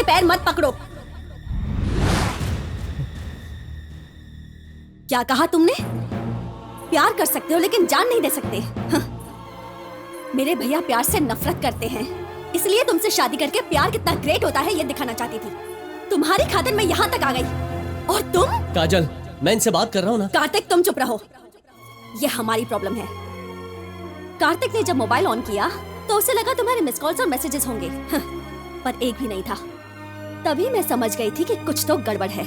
पैर मत पकड़ो। क्या कहा तुमने? प्यार कर सकते हो लेकिन जान नहीं दे सकते। हाँ। मेरे भैया प्यार से नफरत करते हैं, इसलिए तुमसे शादी करके प्यार कितना ग्रेट होता है ये दिखाना चाहती थी। तुम्हारी खातिर मैं यहाँ तक आ गई और तुम? काजल, मैं इनसे बात कर रहा हूँ ना। कार्तिक तुम चुप रहो, ये हमारी प्रॉब्लम है। कार्तिक ने जब मोबाइल ऑन किया तो उसे लगा तुम्हारे मिस कॉल्स और मैसेजेस होंगे, पर एक भी नहीं था। तभी मैं समझ गई थी कि कुछ तो गड़बड़ है।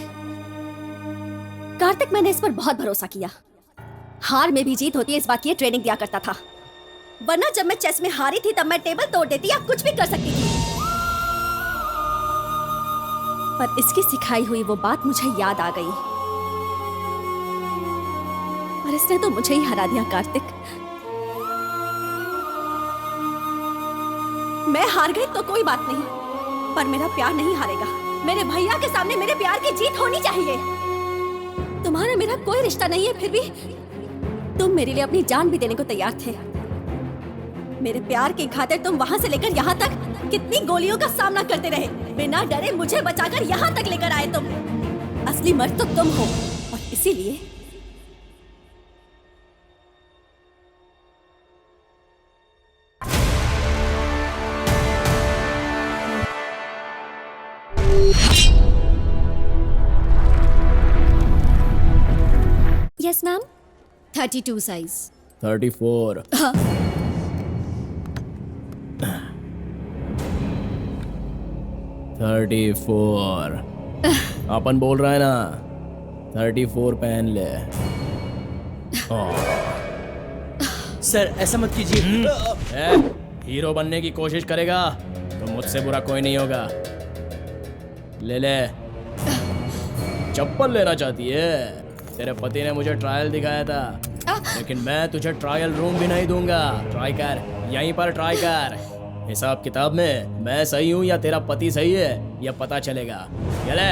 कार्तिक, मैंने इस पर बहुत भरोसा किया। हार में भी जीत होती है इस बात की ट्रेनिंग दिया करता था, वरना जब मैं चेस में हारी थी तब मैं टेबल तोड़ देती या कुछ भी कर सकती थी। पर इसकी सिखाई हुई वो बात मुझे याद आ गई और इसने तो मुझे ही हरा दिया। कार्तिक, मैं हार गई तो कोई बात नहीं, पर मेरा प्यार नहीं हारेगा। मेरे भैया के सामने मेरे प्यार की जीत होनी चाहिए। तुम्हारा मेरा कोई रिश्ता नहीं है, फिर भी तुम मेरे लिए अपनी जान भी देने को तैयार थे। मेरे प्यार की खातिर तुम वहां से लेकर यहाँ तक कितनी गोलियों का सामना करते रहे। बिना डरे मुझे बचाकर यहाँ तक लेकर आए तुम। असली मर्द तो तुम हो और इसीलिए यस मैम। 32 साइज। 34। हाँ। अपन बोल रहा है ना, 34 पहन ले। सर ऐसा मत कीजिए। हीरो बनने की कोशिश करेगा तो मुझसे बुरा कोई नहीं होगा। ले ले। चप्पल लेना चाहती है? तेरे पति ने मुझे ट्रायल दिखाया था, लेकिन मैं तुझे ट्रायल रूम भी नहीं दूंगा। ट्राई कर, यहीं पर ट्राई कर। हिसाब किताब में मैं सही हूँ या तेरा पति सही है, यह पता चलेगा। ये ले।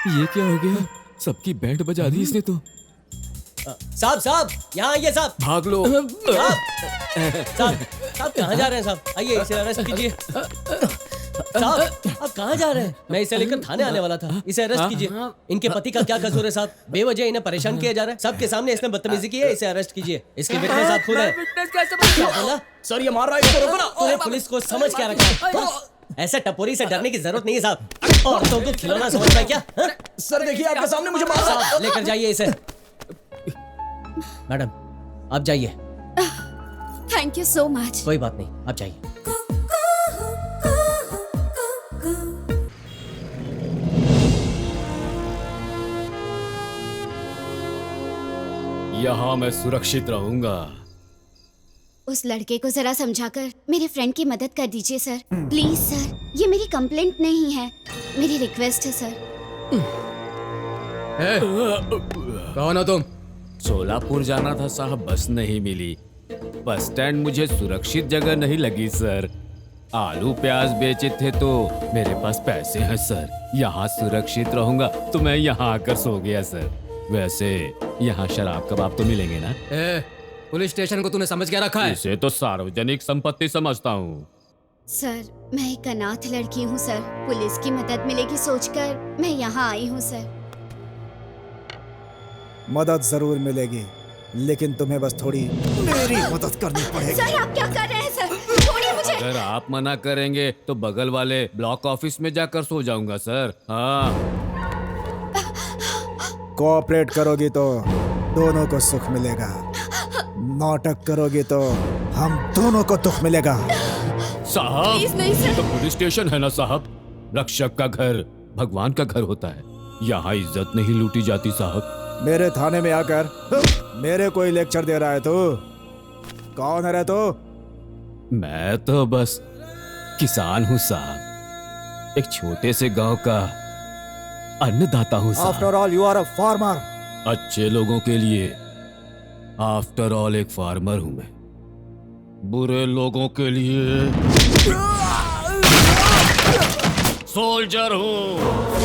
ये क्या हो गया? सबकी बैंड बजा दी इसने तो। साहब साहब, यहाँ आइए साहब। भाग लो। साहब साहब कहाँ जा रहे हैं साहब? आइए, इसे अरेस्ट कीजिए। साहब आप कहाँ जा रहे हैं? मैं इसे लेकर थाने आने वाला था, इसे अरेस्ट कीजिए। इनके पति का क्या कसूर है साहब? बेवजह इन्हें परेशान किया जा रहा है। सबके सामने इसने बदतमीजी की है, इसे अरेस्ट कीजिए। इसके विटनेस आप खुद है। सर ये मार रहा है, इसको रोको ना। तूने पुलिस को समझ क्या रखा? ऐसे टपोरी से डरने की जरूरत नहीं है साहब। औरतों को खिलौना समझता है क्या? सर देखिए आपके सामने मुझे मार रहा है। लेकर जाइए इसे। मैडम आप जाइए। Thank you so much. कोई बात नहीं, आप जाइए। यहाँ मैं सुरक्षित रहूंगा। उस लड़के को जरा समझाकर मेरे फ्रेंड की मदद कर दीजिए सर, प्लीज सर। ये मेरी कंप्लेंट नहीं है, मेरी रिक्वेस्ट है सर। कौन हो तुम? सोलापुर जाना था साहब, बस नहीं मिली। बस स्टैंड मुझे सुरक्षित जगह नहीं लगी सर। आलू प्याज बेचे थे तो मेरे पास पैसे हैं सर। यहाँ सुरक्षित रहूंगा तो मैं यहाँ आकर सो गया सर। वैसे यहाँ शराब कबाब तो मिलेंगे ना? पुलिस स्टेशन को तूने समझ क्या रखा है? इसे तो सार्वजनिक संपत्ति समझता हूँ सर मैं एक अनाथ लड़की हूँ सर, पुलिस की मदद मिलेगी सोचकर मैं यहाँ आई हूँ सर। मदद जरूर मिलेगी, लेकिन तुम्हें बस थोड़ी मेरी मदद करनी पड़ेगी। सर आप क्या कर रहे हैं सर? छोड़िए मुझे। अगर आप मना करेंगे तो बगल वाले ब्लॉक ऑफिस में जाकर सो जाऊंगा सर। हाँ कोऑपरेट करोगी तो दोनों को सुख मिलेगा। नाटक करोगे तो हम दोनों को दुख मिलेगा। साहब प्लीज नहीं सर। तो पुलिस स्टेशन है ना साहब। रक्षक का घर भगवान का घर होता है, यहाँ इज्जत नहीं लूटी जाती साहब। मेरे थाने में आकर मेरे कोई लेक्चर दे रहा है तू? कौन है रे तू? मैं तो बस किसान हूँ साहब, एक छोटे से गांव का अन्नदाता हूँ साहब। After all you are a farmer. अच्छे लोगों के लिए आफ्टर ऑल एक फार्मर हूं मैं, बुरे लोगों के लिए सोल्जर हूं।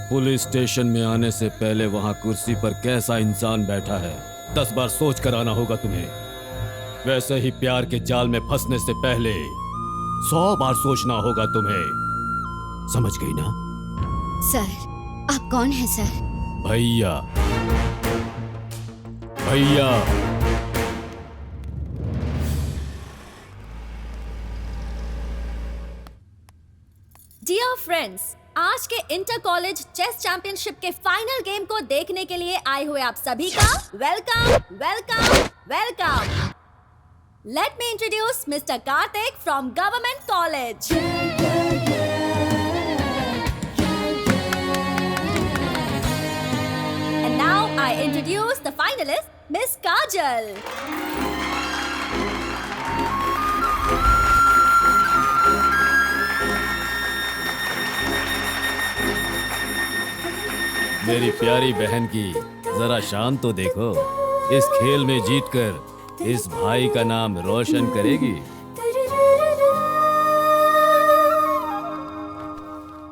पुलिस स्टेशन में आने से पहले वहां कुर्सी पर कैसा इंसान बैठा है 10 बार सोच कर आना होगा तुम्हें। वैसे ही प्यार के जाल में फंसने से पहले 100 बार सोचना होगा तुम्हें। समझ गई ना? सर आप कौन हैं सर? भैया। भैया डियर फ्रेंड्स, आज के इंटर कॉलेज चेस चैंपियनशिप के फाइनल गेम को देखने के लिए आए हुए आप सभी का welcome welcome welcome. Let me introduce mister Kartik from government college. And now I introduce the finalist miss Kajal. मेरी प्यारी बहन की जरा शान तो देखो, इस खेल में जीतकर इस भाई का नाम रोशन करेगी।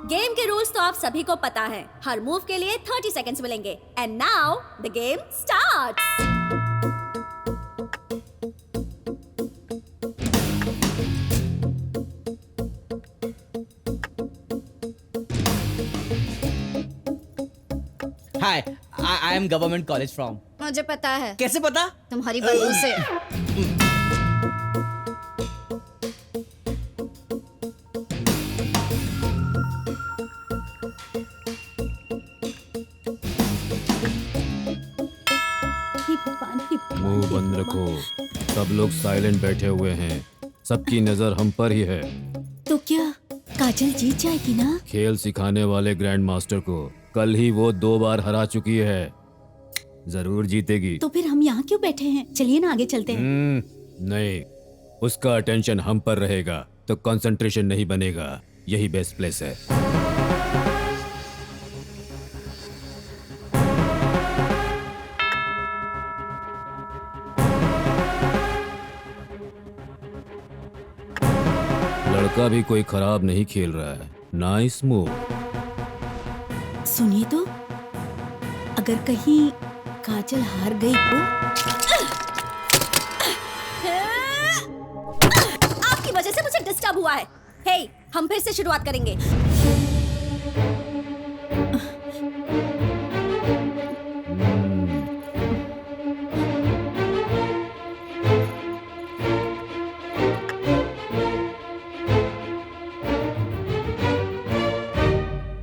गेम के रूल्स तो आप सभी को पता है। हर मूव के लिए 30 सेकंड्स मिलेंगे। And now the game starts. Hi, I am government college from. मुझे पता है। कैसे पता? तुम्हारी बदबू से। मुंह बंद रखो, सब लोग साइलेंट बैठे हुए हैं, सबकी नजर हम पर ही है। तो क्या काजल जीत जाएगी ना? खेल सिखाने वाले ग्रैंड मास्टर को कल ही वो 2 बार हरा चुकी है, जरूर जीतेगी। तो फिर हम यहाँ क्यों बैठे हैं? चलिए ना आगे चलते हैं। नहीं, उसका अटेंशन हम पर रहेगा तो कंसंट्रेशन नहीं बनेगा। यही बेस्ट प्लेस है। लड़का भी कोई खराब नहीं खेल रहा है। Nice move. सुनिए तो, अगर कहीं काजल हार गई तो? आपकी वजह से मुझे डिस्टर्ब हुआ है। हे, हम फिर से शुरुआत करेंगे।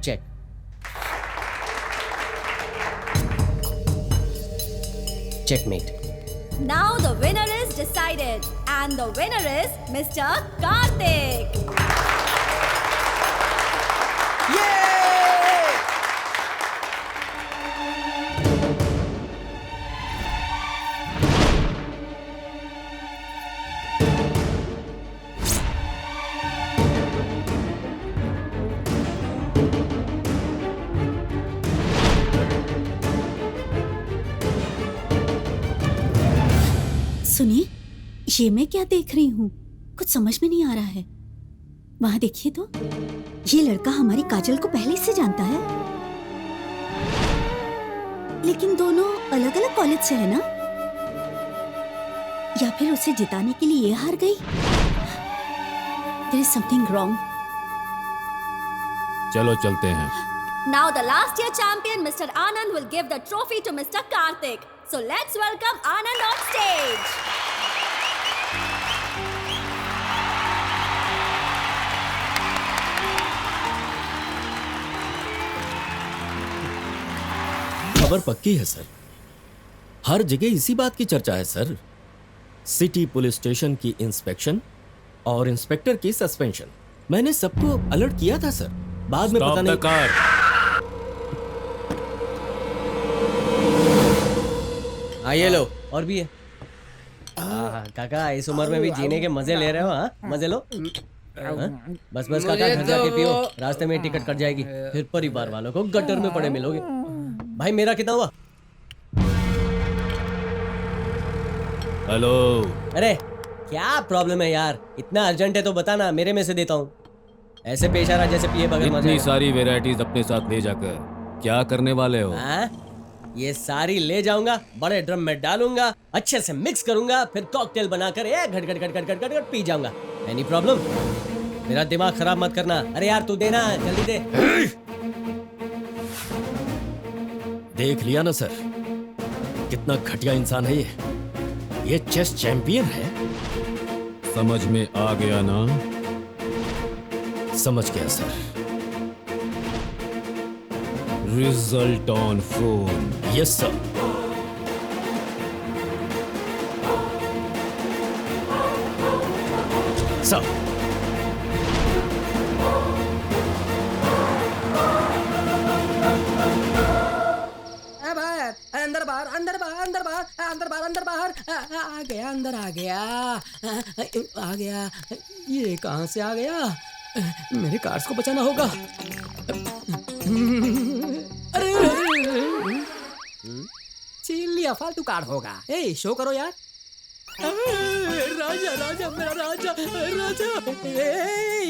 Check. Checkmate. Now the winner is decided, and the winner is Mr. Karthik. Yay! ये मैं क्या देख रही हूँ? कुछ समझ में नहीं आ रहा है। वहां देखिए तो, ये लड़का हमारी काजल को पहले से जानता है, लेकिन दोनों अलग अलग कॉलेज से है ना? या फिर उसे जिताने के लिए ये हार गई? There is something wrong. चलो चलते हैं। Now the last year champion Mr. Anand will give the trophy to Mr. Karthik. So let's welcome Anand on stage. खबर पक्की है सर, हर जगह इसी बात की चर्चा है सर। सिटी पुलिस स्टेशन की इंस्पेक्शन और इंस्पेक्टर की सस्पेंशन। मैंने सबको अलर्ट किया था सर, बाद में पता नहीं। कार। हाँ ये लो। और भी है। काका इस उम्र में भी जीने के मजे ले रहे हो? हाँ मजे लो। हाँ? बस बस काका घर जाके पियो, रास्ते में टिकट कट जाएगी, फिर परिवार वालों को गटर में पड़े मिलोगे। भाई मेरा कितना हुआ? हेलो। अरे क्या प्रॉब्लम है यार? इतना अर्जेंट है तो बताना, मेरे में से देता हूँ। ऐसे पेश आ रहा जैसे पिए बगैर मजा इतनी आएगा। सारी वेराइटीज अपने साथ ले जाकर क्या करने वाले हो? हाँ? ये सारी ले जाऊंगा, बड़े ड्रम में डालूंगा, अच्छे से मिक्स करूंगा, फिर कॉकटेल बनाकर एक घट घट घट घट घट घट पी जाऊंगा। Any problem? मेरा दिमाग खराब मत करना। अरे यार तू देना, जल्दी दे। देख लिया ना सर, कितना घटिया इंसान है ये चेस चैंपियन है। समझ में आ गया ना? समझ गया sir. Result on phone. Yes sir. Sir अंदर बाहर अंदर बाहर अंदर बाहर अंदर बाहर अंदर बाहर आ गया, अंदर आ गया, आ गया। ये कहाँ से आ गया? मेरे कार्ड्स को बचाना होगा। अरे छीन लिया, फालतू कार्ड होगा। ए शो करो यार। राजा राजा मेरा राजा राजा,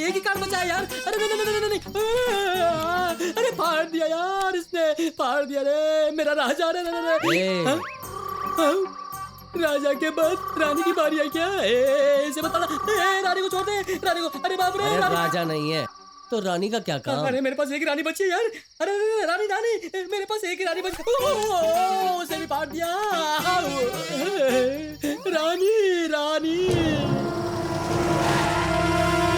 एक ही कार्ड बचा है यार। अरे नहीं नहीं नहीं नहीं, अरे फाड़ दिया यार इसने, फाड़ दिया रे मेरा राजा। रे राजा के बाद रानी की बारी है क्या? इसे बताना। रानी को छोड़ दे, रानी को। अरे बाप रे, अरे रानी। राजा नहीं है तो रानी का क्या काम? अरे मेरे पास एक ही रानी बची है यार। अरे रानी रानी, मेरे पास एक ही रानी बची। उसे भी फाड़ दिया। रानी रानी,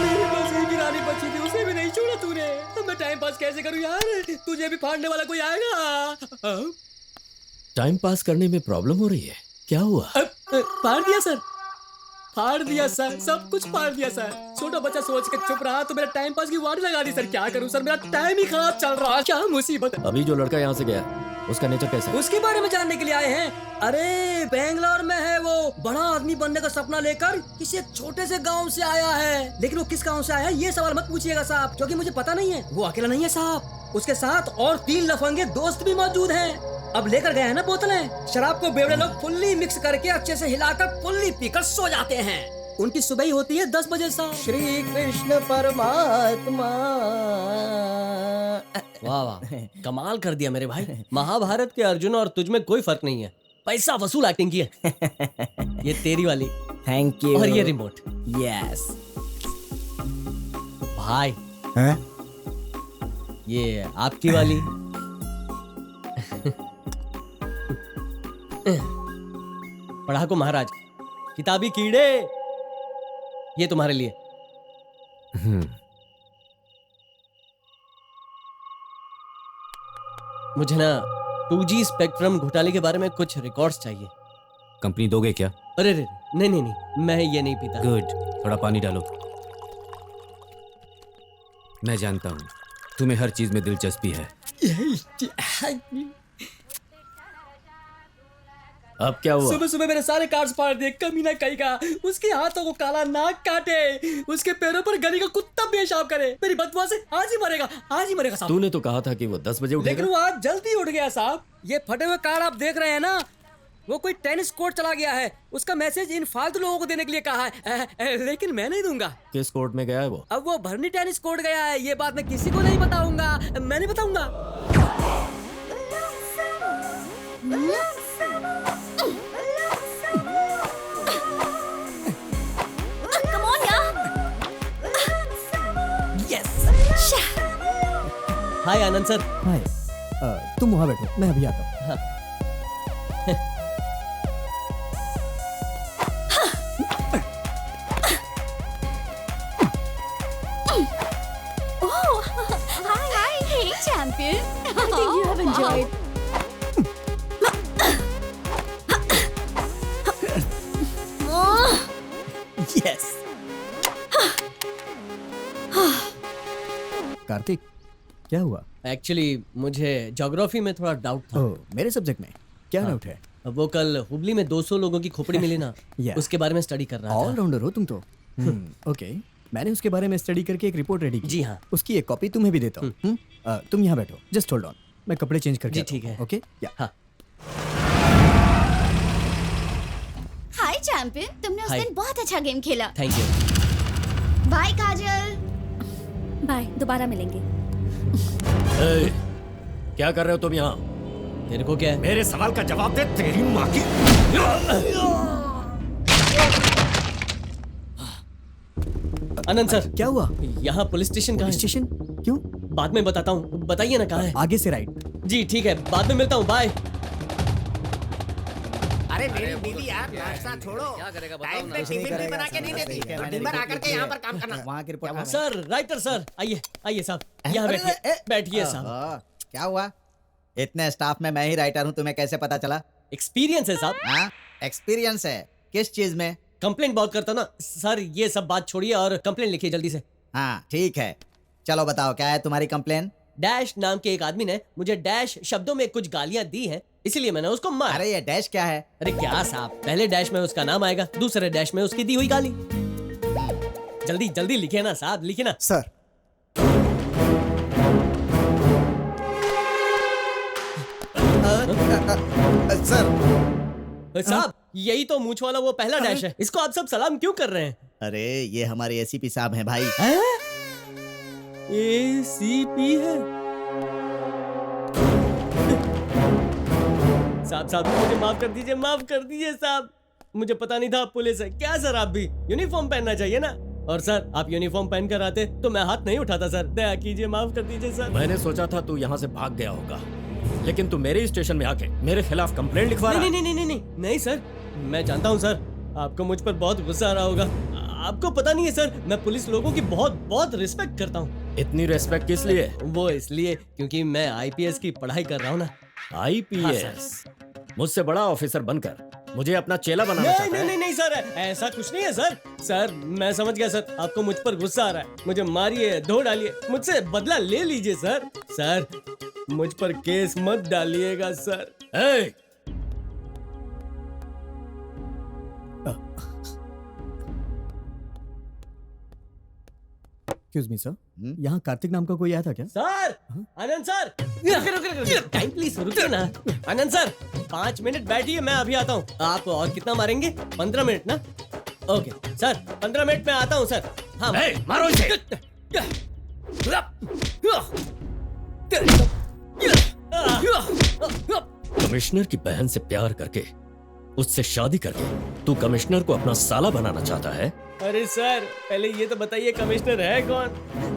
मेरे पास एक ही रानी बची थी, उसे भी नहीं छोड़ा तूने। तो मैं टाइम पास कैसे करूं यार? तुझे भी फाड़ने वाला कोई आएगा? टाइम पास करने में प्रॉब्लम हो रही है, क्या हुआ? फाड़ दिया सर, फाड़ दिया सर, सब कुछ फाड़ दिया सर। छोटा बच्चा सोच के चुप रहा तो मेरा टाइम पास की वाड़ी लगा दी सर। क्या करूं सर, मेरा टाइम ही खराब चल रहा। क्या मुसीबत है। अभी जो लड़का यहाँ से गया, उसका नेचर कैसा है? उसके बारे में जानने के लिए आए हैं। अरे बेंगलोर में है वो, बड़ा आदमी बनने का सपना लेकर किसी एक छोटे से गांव से आया है। लेकिन वो किस गांव से आया है ये सवाल मत पूछिएगा साहब, क्योंकि मुझे पता नहीं है। वो अकेला नहीं है साहब, उसके साथ और 3 लफंगे दोस्त भी मौजूद हैं। अब लेकर गए हैं ना बोतलें। शराब को बेवड़े लोग फुल्ली मिक्स करके अच्छे से हिलाकर फुल्ली पीकर सो जाते हैं। उनकी सुबह ही होती है 10 बजे साहब। श्री कृष्ण परमात्मा। वाह वाह, कमाल कर दिया मेरे भाई। महाभारत के अर्जुन और तुझ में कोई फर्क नहीं है। पैसा वसूल एक्टिंग की है। ये तेरी वाली। Thank you. और ये रिमोट। यस। भाई हैं? ये आपकी वाली। पढ़ाकू महाराज, किताबी कीड़े, ये तुम्हारे लिए। मुझे ना 2G स्पेक्ट्रम घोटाले के बारे में कुछ रिकॉर्ड्स चाहिए। कंपनी दोगे क्या? अरे रे, नहीं नहीं नहीं, मैं ये नहीं पीता। गुड, थोड़ा पानी डालो। मैं जानता हूँ तुम्हें हर चीज में दिलचस्पी है। अब क्या हुआ? सुबह सुबह मेरे सारे कार्ड्स फाड़ दिए कमीना कहीं का। उसके हाथों को काला नाक काटे, उसके पैरों पर गली का कुत्ता पेशाब करे। मेरी बददुआ से आज ही मरेगा, आज ही मरेगा साहब। तूने तो कहा था कि वो 10 बजे उठेगा। लेकिन वो आज जल्दी उठ गया साहब। ये फटे हुए कार्ड आप देख रहे हैं ना, वो कोई टेनिस कोर्ट चला गया है। उसका मैसेज इन फालतू लोगों को देने के लिए कहा है, लेकिन मैं नहीं दूंगा। किस कोर्ट में गया है वो? अब वो भरनी टेनिस कोर्ट गया है, ये बात मैं किसी को नहीं बताऊंगा, मैं नहीं बताऊंगा। कम ऑन यार। हाय आनंद सर। हाय, तुम वहाँ बैठो, मैं अभी आता हूँ। Hi, hey champion. I think you have enjoyed. Yes. Kartik, क्या हुआ? एक्चुअली मुझे ज्योग्राफी में थोड़ा डाउट था। ओह, मेरे सब्जेक्ट में क्या डाउट है? वो कल हुबली में 200 लोगों की खोपड़ी मिली ना, Yeah. उसके बारे में स्टडी कर रहा था। ऑलराउंडर हो तुम तो। ओके, मैंने उसके बारे में स्टडी करके एक रिपोर्ट रेडी की। जी हाँ। उसकी एक कॉपी तुम्हें भी देता हूँ। तुम यहाँ बैठो, जस्ट होल्ड ऑन, मैं कपड़े चेंज करके जी, आता हूँ, ठीक है। ओके? या हाँ। हाय चैंपियन, तुमने उस Hi. दिन बहुत अच्छा गेम खेला। Thank you. Bye Kajal. Bye, दोबारा मिलेंगे। ए, क्या कर रहे हो तुम यहाँ? तेरे को क्या है? मेरे सवाल का जवाब दे, तेरी माँ की। आनंद सर, क्या हुआ? यहाँ पुलिस स्टेशन कहाँ है? स्टेशन? क्यों? बाद में बताता हूँ, बताइए ना कहाँ है। आगे से राइट। जी ठीक है, बाद में मिलता हूँ, बाय। अरे मेरी बीवी यार, नाश्ता छोड़ो। क्या करेगा बताओ ना। टिफिन भी बना के नहीं देती, दिन भर आकर के यहाँ पर काम करना। वहाँ की रिपोर्ट। सर, राइटर सर, आइए आइए साहब, यहाँ बैठिए, बैठिए साहब। क्या हुआ? इतने स्टाफ में मैं ही राइटर हूँ, तुम्हें कैसे पता चला? एक्सपीरियंस है साहब। हाँ, एक्सपीरियंस है। किस चीज में? कंप्लेंट बहुत करता ना सर, ये सब बात छोड़िए और कंप्लेंट लिखिए जल्दी से। हाँ ठीक है, चलो बताओ क्या है तुम्हारी कंप्लेन? डैश नाम के एक आदमी ने मुझे डैश शब्दों में कुछ गालियां दी हैं, इसीलिए मैंने उसको मारा। अरे ये डैश क्या है? अरे क्या साहब, पहले डैश में उसका नाम आएगा, दूसरे डैश में उसकी दी हुई गाली। जल्दी जल्दी लिखिए ना साहब, लिखिए ना। सर, सर साहब, यही तो मूंछ वाला वो पहला डैश है, इसको आप सब सलाम क्यों कर रहे हैं? अरे ये हमारे एसीपी साहब हैं भाई। एसीपी है साहब, मुझे माफ कर दीजिए साहब, मुझे पता नहीं था आप पुलिस है। क्या सर, आप भी यूनिफॉर्म पहनना चाहिए ना। और सर, आप यूनिफॉर्म पहन कर आते तो मैं हाथ नहीं उठाता सर, दया कीजिए, माफ कर दीजिए सर। मैंने सोचा था तू यहाँ से भाग गया होगा, लेकिन तू मेरे स्टेशन में आके मेरे खिलाफ कंप्लेंट लिखवा रहा है। नहीं सर, मैं जानता हूँ सर, आपको मुझ पर बहुत गुस्सा आ रहा होगा। आपको पता नहीं है सर, मैं पुलिस लोगों की बहुत रिस्पेक्ट करता हूँ। इतनी रिस्पेक्ट किस लिए? वो इसलिए क्योंकि मैं आईपीएस की पढ़ाई कर रहा हूँ ना। आईपीएस? मुझसे बड़ा ऑफिसर बनकर मुझे अपना चेला बनाना चाहता है? नहीं सर, ऐसा कुछ नहीं है सर। सर मैं समझ गया सर, आपको मुझ पर गुस्सा आ रहा है, मुझे मारिए, धो डालिए, मुझसे बदला ले लीजिए सर। सर मुझ पर केस मत डालिएगा सर। एक्सक्यूज मी सर, यहाँ कार्तिक नाम का कोई आया था क्या? सर, आनंद सर, रुकिए, टाइम प्लीज, रुकिए ना। आनंद सर, 5 मिनट बैठिए, मैं अभी आता हूँ। आप और कितना मारेंगे? 15 मिनट ना? ओके सर, 15 मिनट में आता हूँ सर। हाँ मारो इसे। कमिश्नर की बहन से प्यार करके, उससे शादी करके तू कमिश्नर को अपना साला बनाना चाहता है? अरे सर, पहले ये तो बताइए कमिश्नर है कौन,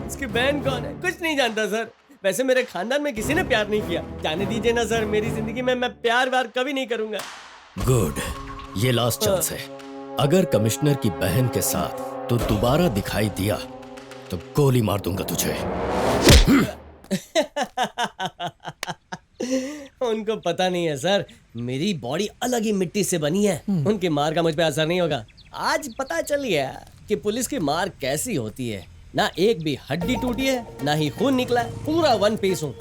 उसकी बहन कौन है? कुछ नहीं जानता सर। वैसे मेरे खानदान में किसी ने प्यार नहीं किया, जाने दीजिए ना सर, मेरी जिंदगी में मैं प्यार व्यार कभी नहीं करूंगा। गुड, ये लास्ट चांस है। अगर कमिश्नर की बहन के साथ तू दोबारा दिखाई दिया तो गोली मार दूंगा तुझे। उनको पता नहीं है सर, मेरी बॉडी अलग ही मिट्टी से बनी है, उनकी मार का मुझ पे असर नहीं होगा। आज पता चल गया कि पुलिस की मार कैसी होती है। ना एक भी हड्डी टूटी है, ना ही खून निकला है, पूरा 1 पीस हूँ,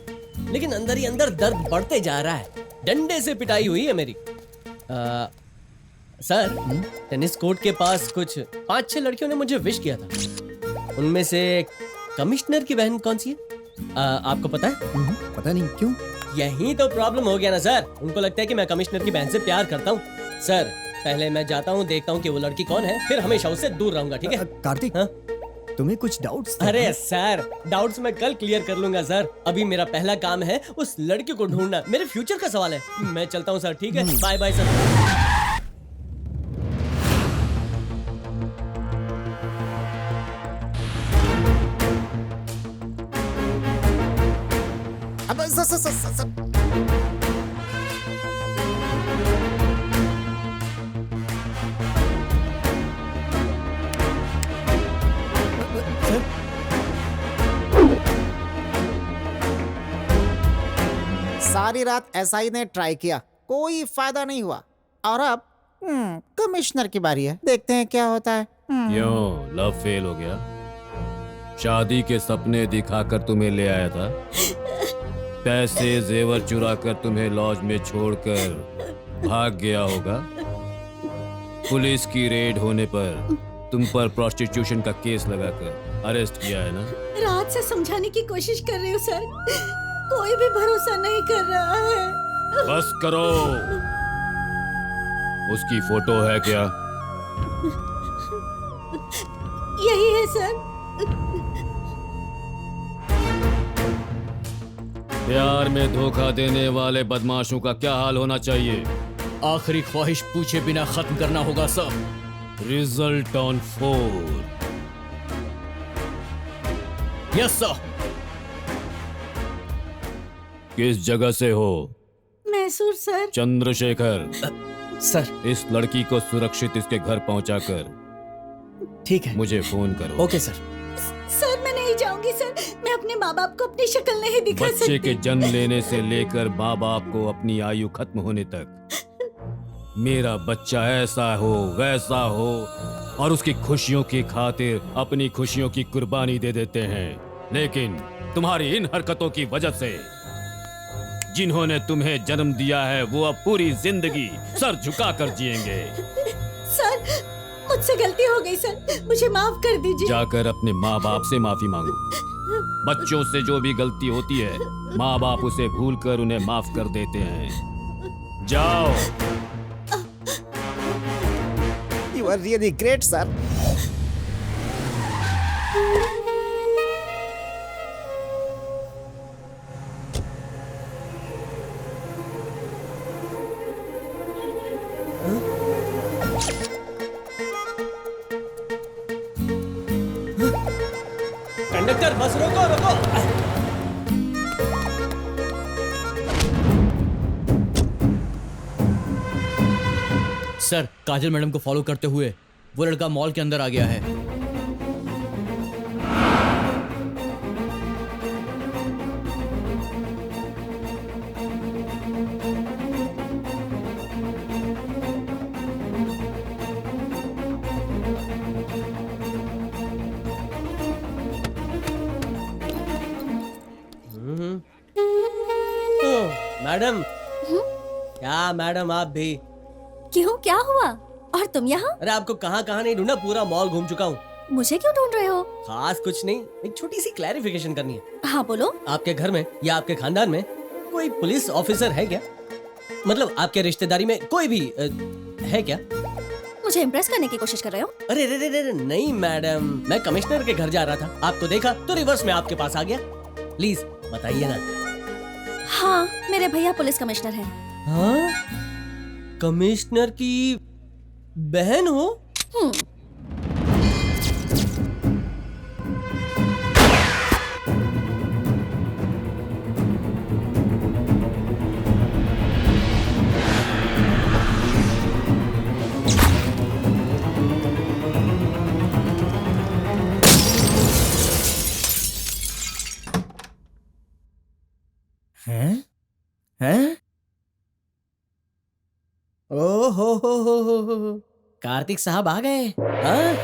लेकिन अंदर ही अंदर दर्द बढ़ते जा रहा है। डंडे से पिटाई हुई है मेरी। सर, टेनिस कोर्ट के पास कुछ 5-6 लड़कियों ने मुझे विश किया था, उनमें से कमिश्नर की बहन कौन सी है? आपको पता है? पता नहीं, क्यों? यही तो प्रॉब्लम हो गया ना सर। उनको लगता है कि मैं कमिश्नर की बहन से प्यार करता हूँ। सर पहले मैं जाता हूँ, देखता हूँ कि वो लड़की कौन है, फिर हमेशा उससे दूर रहूंगा, ठीक है? कार्तिक, हाँ? तुम्हें कुछ डाउट्स? अरे सर, डाउट्स मैं कल क्लियर कर लूंगा सर। अभी मेरा पहला काम है उस लड़की को ढूंढना, मेरे फ्यूचर का सवाल है। मैं चलता हूँ सर, ठीक है? Bye bye sir. अब सर सारी रात एसआई ने ट्राई किया, कोई फायदा नहीं हुआ। और अब कमिश्नर की बारी है, देखते हैं क्या होता है। क्यों लव फेल हो गया? शादी के सपने दिखाकर तुम्हें ले आया था, पैसे जेवर चुरा कर तुम्हें लॉज में छोड़कर भाग गया होगा। पुलिस की रेड होने पर तुम पर प्रोस्टिट्यूशन का केस लगाकर अरेस्ट किया है ना? रात से समझाने की कोशिश कर रही हूँ सर, कोई भी भरोसा नहीं कर रहा है। बस करो। उसकी फोटो है क्या? यही है सर। प्यार में धोखा देने वाले बदमाशों का क्या हाल होना चाहिए? आखिरी ख्वाहिश पूछे बिना खत्म करना होगा sir. Result on 4। Yes sir. किस जगह से हो? मैसूर सर। चंद्रशेखर, सर। इस लड़की को सुरक्षित इसके घर पहुंचाकर ठीक है, मुझे फोन करो। Okay sir. सर मैं नहीं जाऊंगी सर, मैं अपने माँ बाप को अपनी शक्ल नहीं दिखा बच्चे सकती। के जन्म लेने से लेकर माँ बाप को अपनी आयु खत्म होने तक मेरा बच्चा ऐसा हो वैसा हो और उसकी खुशियों की खातिर अपनी खुशियों की कुर्बानी दे देते हैं। लेकिन तुम्हारी इन हरकतों की वजह से जिन्होंने तुम्हें जन्म दिया है वो अब पूरी जिंदगी सर झुकाकर जिएंगे। सर मुझसे गलती हो गई सर, मुझे माफ कर दीजिए। जाकर अपने माँ बाप से माफी मांगो। बच्चों से जो भी गलती होती है माँ बाप उसे भूलकर उन्हें माफ कर देते हैं। जाओ। You are really great, sir. Conductor bus रोको रोको। सर काजल मैडम को फॉलो करते हुए वो लड़का मॉल के अंदर आ गया है। मैडम। क्या मैडम आप भी? क्यों, क्या हुआ? और तुम यहाँ? अरे आपको कहाँ कहाँ नहीं ढूंढा, पूरा मॉल घूम चुका हूँ। मुझे क्यों ढूंढ रहे हो? खास कुछ नहीं, एक छोटी सी क्लैरिफिकेशन करनी है। हाँ बोलो। आपके घर में या आपके खानदान में कोई पुलिस ऑफिसर है क्या? मतलब आपके रिश्तेदारी में कोई भी है क्या? मुझे इम्प्रेस करने की कोशिश कर रहे हो? अरे रे रे रे नहीं मैडम, मैं कमिश्नर के घर जा रहा था, आपको देखा तो रिवर्स में आपके पास आ गया। प्लीज बताइए ना। हाँ मेरे भैया पुलिस कमिश्नर हैं। हाँ? कमिश्नर की बहन हो? हैं? हैं? ओहो, कार्तिक साहब आ गए। हाँ?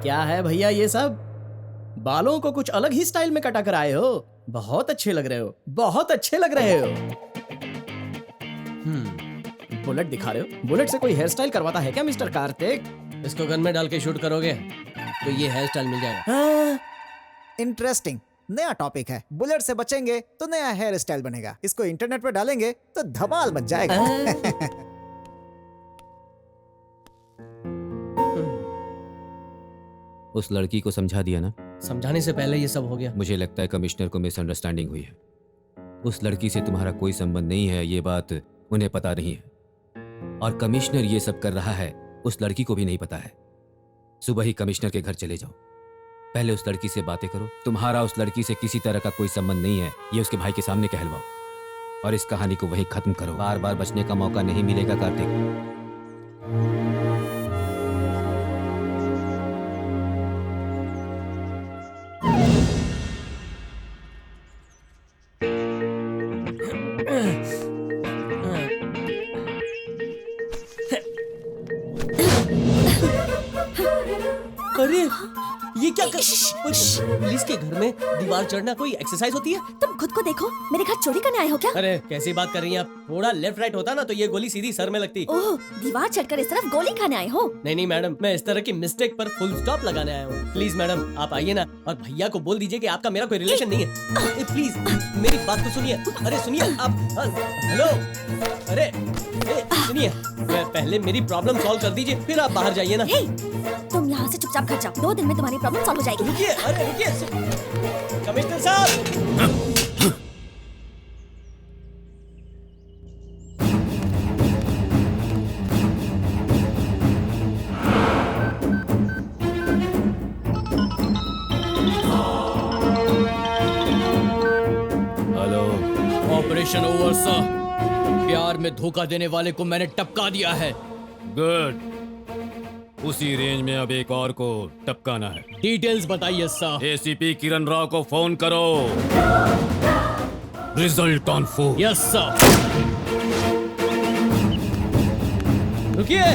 क्या है भैया ये सब? बालों को कुछ अलग ही स्टाइल में कटा कर आए हो। बहुत अच्छे लग रहे हो, बहुत अच्छे लग रहे हो। बुलेट दिखा रहे हो? बुलेट से कोई हेयर स्टाइल करवाता है क्या मिस्टर कार्तिक? इसको गन में डाल के शूट करोगे तो ये हेयर स्टाइल मिल जाएगा। हाँ, इंटरेस्टिंग। नया टॉपिक है। बुलेट से बचेंगे तो नया हेयर स्टाइल बनेगा। इसको इंटरनेट पे डालेंगे तो धमाल मच जाएगा। उस लड़की को समझा दिया ना? समझाने से पहले ये सब हो गया। मुझे लगता है कमिश्नर को मिसअंडरस्टैंडिंग हुई है। उस लड़की से तुम्हारा कोई संबंध नहीं है, ये बात उन्हें पता नहीं है। और कमिश्नर ये सब कर रहा है उस लड़की को भी नहीं पता है। सुबह ही कमिश्नर के घर चले जाओ, पहले उस लड़की से बातें करो। तुम्हारा उस लड़की से किसी तरह का कोई संबंध नहीं है, ये उसके भाई के सामने कहलवाओ और इस कहानी को वहीं खत्म करो। बार बार बचने का मौका नहीं मिलेगा कार्तिक। अरे ये क्या पुलिस के घर में दीवार चढ़ना कोई एक्सरसाइज होती है? तुम खुद को देखो, मेरे घर चोरी करने आए हो क्या? अरे कैसी बात कर रही हैं आप? थोड़ा लेफ्ट राइट होता ना तो ये गोली सीधी सर में लगती। ओह, दीवार चढ़कर इस तरफ गोली खाने आए हो? नहीं मैडम, मैं इस तरह की मिस्टेक पर फुल स्टॉप लगाने आया हूँ। प्लीज मैडम आप आइए ना और भैया को बोल दीजिए कि आपका मेरा कोई रिलेशन नहीं है। प्लीज मेरी बात तो सुनिए। अरे सुनिए आप। हेलो, अरे सुनिए, पहले मेरी प्रॉब्लम सॉल्व कर दीजिए फिर आप बाहर जाइए ना। तुम यहाँ से चुपचाप घर जाओ, 2 दिन में तुम्हारी प्रॉब्लम सॉल्व हो जाएगी। रुकिए, अरे रुकिए कमिश्नर साहब। हेलो। Operation over sir. प्यार में धोखा देने वाले को मैंने टपका दिया है। गुड। उसी रेंज में अब एक और को टपकाना है। डिटेल्स बताइए सर। एसीपी किरण राव को फोन करो। Result on phone. Yes sir. रुकिए,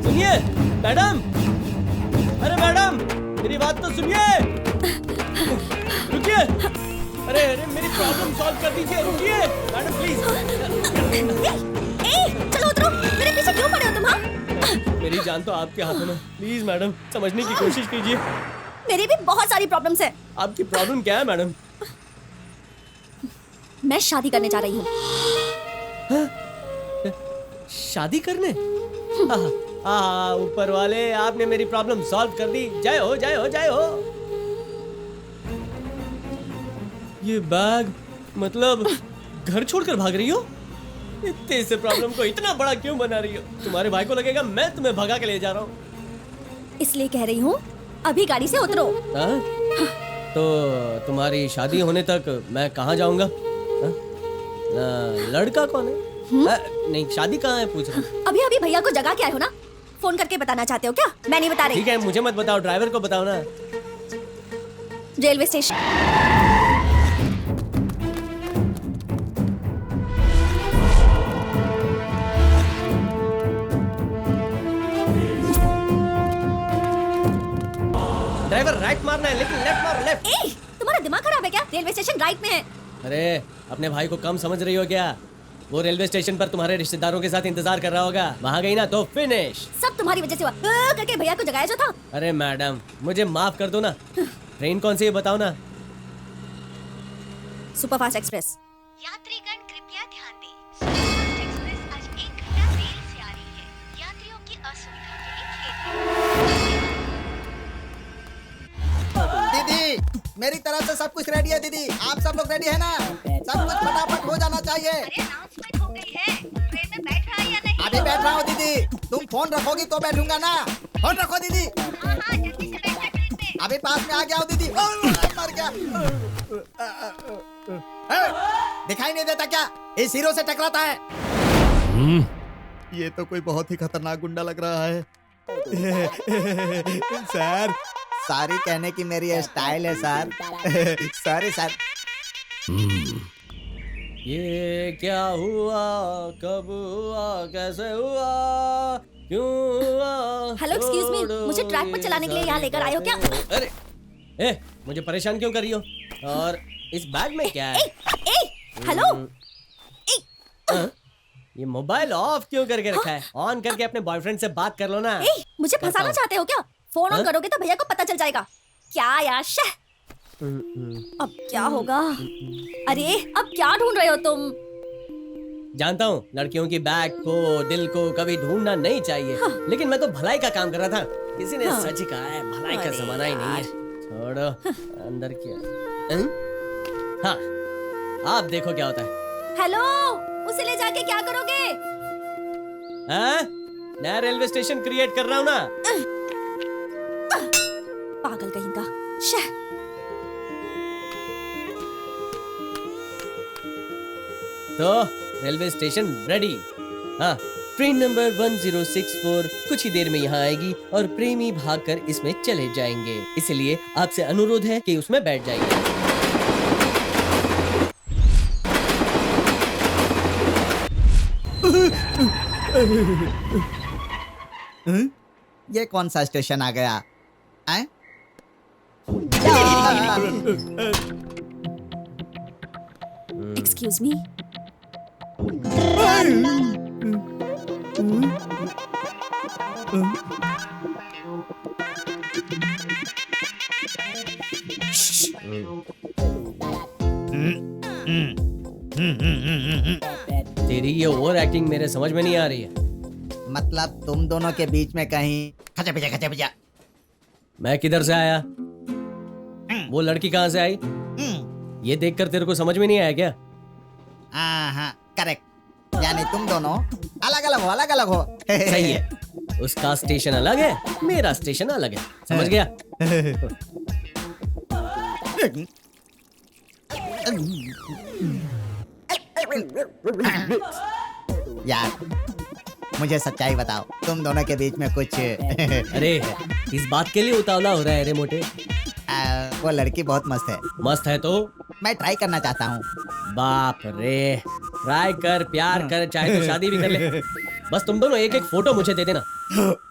सुनिए मैडम। अरे मैडम मेरी बात तो सुनिए। रुकिए, अरे मेरी प्रॉब्लम सॉल्व कर दीजिए। रुकिए मैडम प्लीज। चलो उतरो, मेरे पीछे क्यों पड़े हो तुम? हाँ, मेरी जान तो आपके हाथों में। प्लीज मैडम समझने की कोशिश कीजिए। मेरी भी बहुत सारी प्रॉब्लम्स है। आपकी प्रॉब्लम क्या है मैडम? मैं शादी करने जा रही हूँ। शादी करने? ऊपर वाले आपने मेरी प्रॉब्लम सॉल्व कर दी। जय हो जय हो जय हो। ये बैग मतलब घर छोड़कर भाग रही हो? इतने से प्रॉब्लम को इतना बड़ा क्यों बना रही हो? तुम्हारे भाई को लगेगा मैं तुम्हें भगा के ले जा रहा हूँ। इसलिए कह रही हूँ अभी गाड़ी से उतरो। तो तुम्हारी शादी होने तक मैं कहाँ जाऊंगा? लड़का कौन है? नहीं शादी कहाँ है पूछ रहा हूँ। अभी अभी भैया को जगा के आए हो ना? फोन करके बताना चाहते हो क्या? मैं नहीं बता रही। ठीक है मुझे मत बताओ, ड्राइवर को बताओ ना। Railway station. ड्राइवर राइट मारना है लेकिन लेफ्ट मारो, लेफ्ट। तुम्हारा दिमाग खराब है क्या? रेलवे स्टेशन राइट में है। अरे अपने भाई को कम समझ रही हो क्या? वो रेलवे स्टेशन पर तुम्हारे रिश्तेदारों के साथ इंतजार कर रहा होगा। वहाँ गई ना तो फिनिश। सब तुम्हारी वजह से हुआ। करके भैया को जगाया जो था। अरे मैडम मुझे माफ कर दो ना। ट्रेन कौन सी है बताओ ना। Superfast express. यात्रीगण कृपया ध्यान दें, सुपरफास्ट एक्सप्रेस आज 1 घंटा देर से आ रही है। यात्रियों की असुविधा के लिए खेद है। दीदी मेरी तरफ से सब कुछ रेडी है। दीदी आप सब लोग रेडी है ना? सब कुछ फटाफट हो जाना चाहिए। अनाउंसमेंट हो गई है। ट्रेन में बैठ रहा है या नहीं? अभी बैठ रहा हूँ दीदी। तुम फोन रखोगी तो बैठूंगा ना। फोन रखो दीदी। हाँ जल्दी से बैठ जा ट्रेन में। अभी पास में आ गया हूँ दीदी। मर गया। दिखाई नहीं देता क्या? इस हीरो से टकराता है। ये तो कोई बहुत ही खतरनाक गुंडा लग रहा है। सर सॉरी कहने की मेरी स्टाइल है सर। Sorry sir. ये क्या हुआ, कब हुआ, कैसे हुआ, क्यों हुआ? हेलो एक्सक्यूज मी, मुझे ट्रैक पर चलाने के लिए यहाँ लेकर आए हो क्या? अरे मुझे परेशान क्यों कर रही हो? और इस बैग में क्या है? हेलो ये मोबाइल ऑफ क्यों करके रखा है? ऑन करके अपने बॉयफ्रेंड से बात कर लो ना। मुझे फंसाना चाहते हो क्या? फोन ऑन करोगे तो भैया को पता चल जाएगा। क्या यार? अब क्या होगा? अरे अब क्या ढूंढ रहे हो तुम? जानता हूँ लड़कियों की बैग को दिल को कभी ढूंढना नहीं चाहिए, लेकिन मैं तो भलाई का काम कर रहा था। किसी ने सच ही कहा है, भलाई का जमाना ही नहीं है। छोड़ो, अंदर क्या? हाँ, आप देखो क्या होता है। हेलो, उसे ले जाके क्या करोगे? हाँ? नया रेलवे स्टेशन क्रिएट कर रहा हूँ ना। पागल कहीं का। शह। तो रेलवे स्टेशन रेडी। हाँ, ट्रेन नंबर 1064 कुछ ही देर में यहाँ आएगी और प्रेमी भागकर इसमें चले जाएंगे। इसलिए आपसे अनुरोध है कि उसमें बैठ जाइए। ये कौन सा स्टेशन आ गया? हैं? एक्सक्यूज मी। तेरी ये ओवर एक्टिंग मेरे समझ में नहीं आ रही है। मतलब तुम दोनों के बीच में कहीं खचा पिचा। मैं किधर से आया? वो लड़की कहाँ से आई? ये देखकर तेरे को समझ में नहीं आया क्या? हाँ, करेक्ट। यानी तुम दोनों अलग अलग हो। सही है। उसका स्टेशन अलग है, मेरा स्टेशन अलग है। समझ गया? यार मुझे सच्चाई बताओ, तुम दोनों के बीच में कुछ अरे इस बात के लिए उतावला हो रहा है रे मोटे? वो लड़की बहुत मस्त है। मस्त है तो मैं ट्राई करना चाहता हूँ। बाप रे, ट्राई कर, प्यार कर, चाहे तो शादी भी कर ले। बस तुम दोनों एक एक फोटो मुझे दे देना।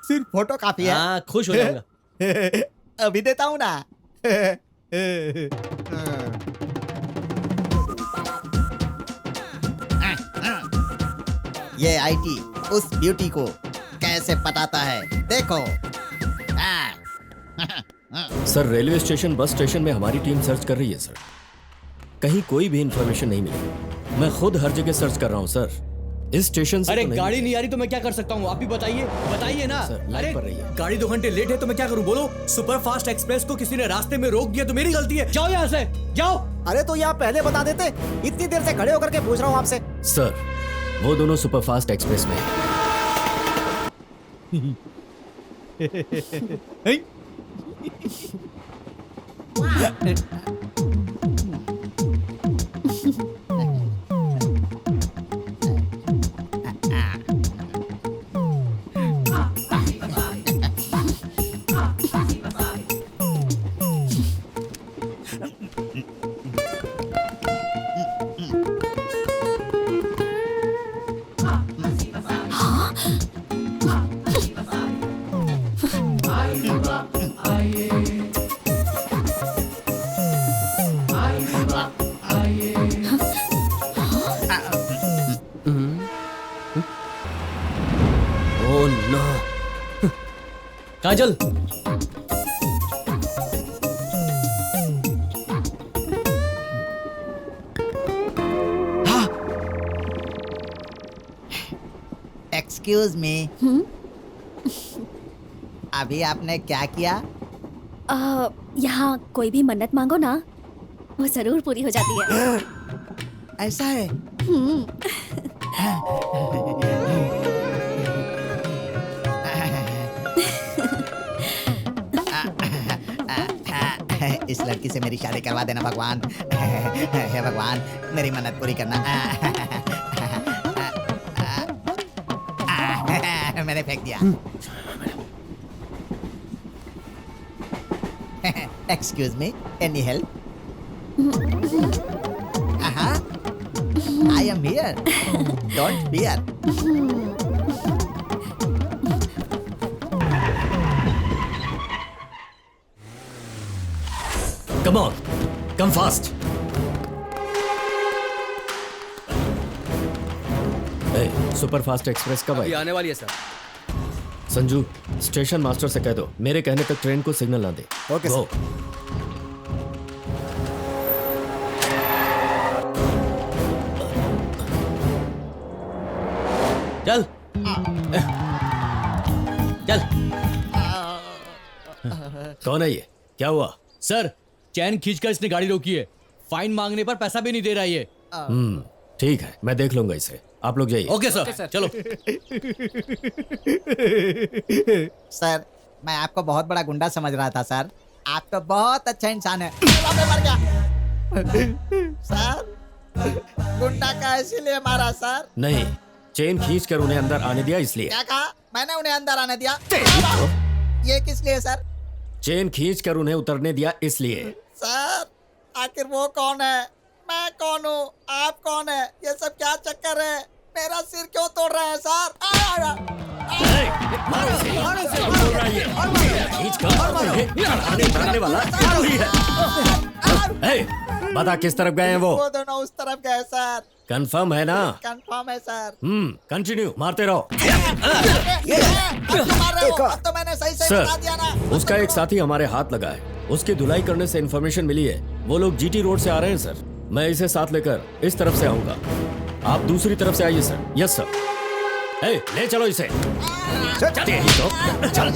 सिर्फ फोटो काफी है? हाँ, खुश हो जाऊंगा। अभी देता हूँ ना। ये आईटी उस ब्यूटी को कैसे पटाता है, देखो। Sir, railway station bus station में हमारी टीम सर्च कर रही है सर। कहीं कोई भी इंफॉर्मेशन नहीं मिली। मैं खुद हर जगह सर्च कर रहा हूँ सर। इस स्टेशन से अरे तो नहीं गाड़ी नहीं आ रही तो मैं क्या कर सकता हूँ? आप ही बताइए ना। सर, लाइन अरे पर रही है। गाड़ी 2 घंटे लेट है तो मैं क्या करूं? बोलो। सुपर फास्ट एक्सप्रेस को किसी ने रास्ते में रोक दिया तो मेरी गलती है। जाओ यहाँ से, जाओ। अरे तो यहाँ पहले बता देते, इतनी देर से खड़े होकर के पूछ रहा हूँ आपसे। सर, वो दोनों सुपरफास्ट एक्सप्रेस में हैं। Oh no. Kajal, excuse me. अभी आपने क्या किया? यहाँ कोई भी मन्नत मांगो ना, वो जरूर पूरी हो जाती है। ऐसा है? इस लड़की से मेरी शादी करवा देना भगवान। हे भगवान, मेरी मन्नत पूरी करना। मैंने फेंक दिया। Excuse me, any help? I am here, don't fear. Come on, come fast. Hey, super fast express कब आई? आने वाली है सर। संजू, स्टेशन मास्टर से कह दो मेरे कहने तक ट्रेन को सिग्नल ना दे। Okay Go. सर। चल चल। कौन है ये? क्या हुआ? सर चैन खींचकर इसने गाड़ी रोकी है, फाइन मांगने पर पैसा भी नहीं दे रहा ये। ठीक है, मैं देख लूंगा इसे। आप लोग जाइए। ओके सर, चलो। सर मैं आपको बहुत बड़ा गुंडा समझ रहा था सर, आप तो बहुत अच्छा इंसान है। मर गया सर, गुंडा का इसीलिए मारा सर। नहीं, चेन खींच कर उन्हें अंदर आने दिया इसलिए। क्या कहा? मैंने उन्हें अंदर आने दिया? ये किस लिए सर? चेन खींच कर उन्हें उतरने दिया इसलिए। सर आखिर वो कौन है, मैं कौन हूँ, आप कौन है, ये सब क्या चक्कर है? मेरा सिर क्यों तोड़ रहे हैं सर? बता किस तरफ गए हैं वो? वो दोनों उस तरफ गए सर। कंफर्म है ना? कंफर्म है सर। कंटिन्यू मारते रहो। अब क्यों मार रहे हो? अब तो मैंने सही सही बता दिया ना। उसका एक साथी हमारे हाथ लगा है, उसकी धुलाई करने से इन्फॉर्मेशन मिली है। वो लोग जीटी रोड से आ रहे हैं सर। मैं इसे साथ लेकर इस तरफ से आऊंगा, आप दूसरी तरफ से आइए सर। Yes sir. ले चलो इसे। चल।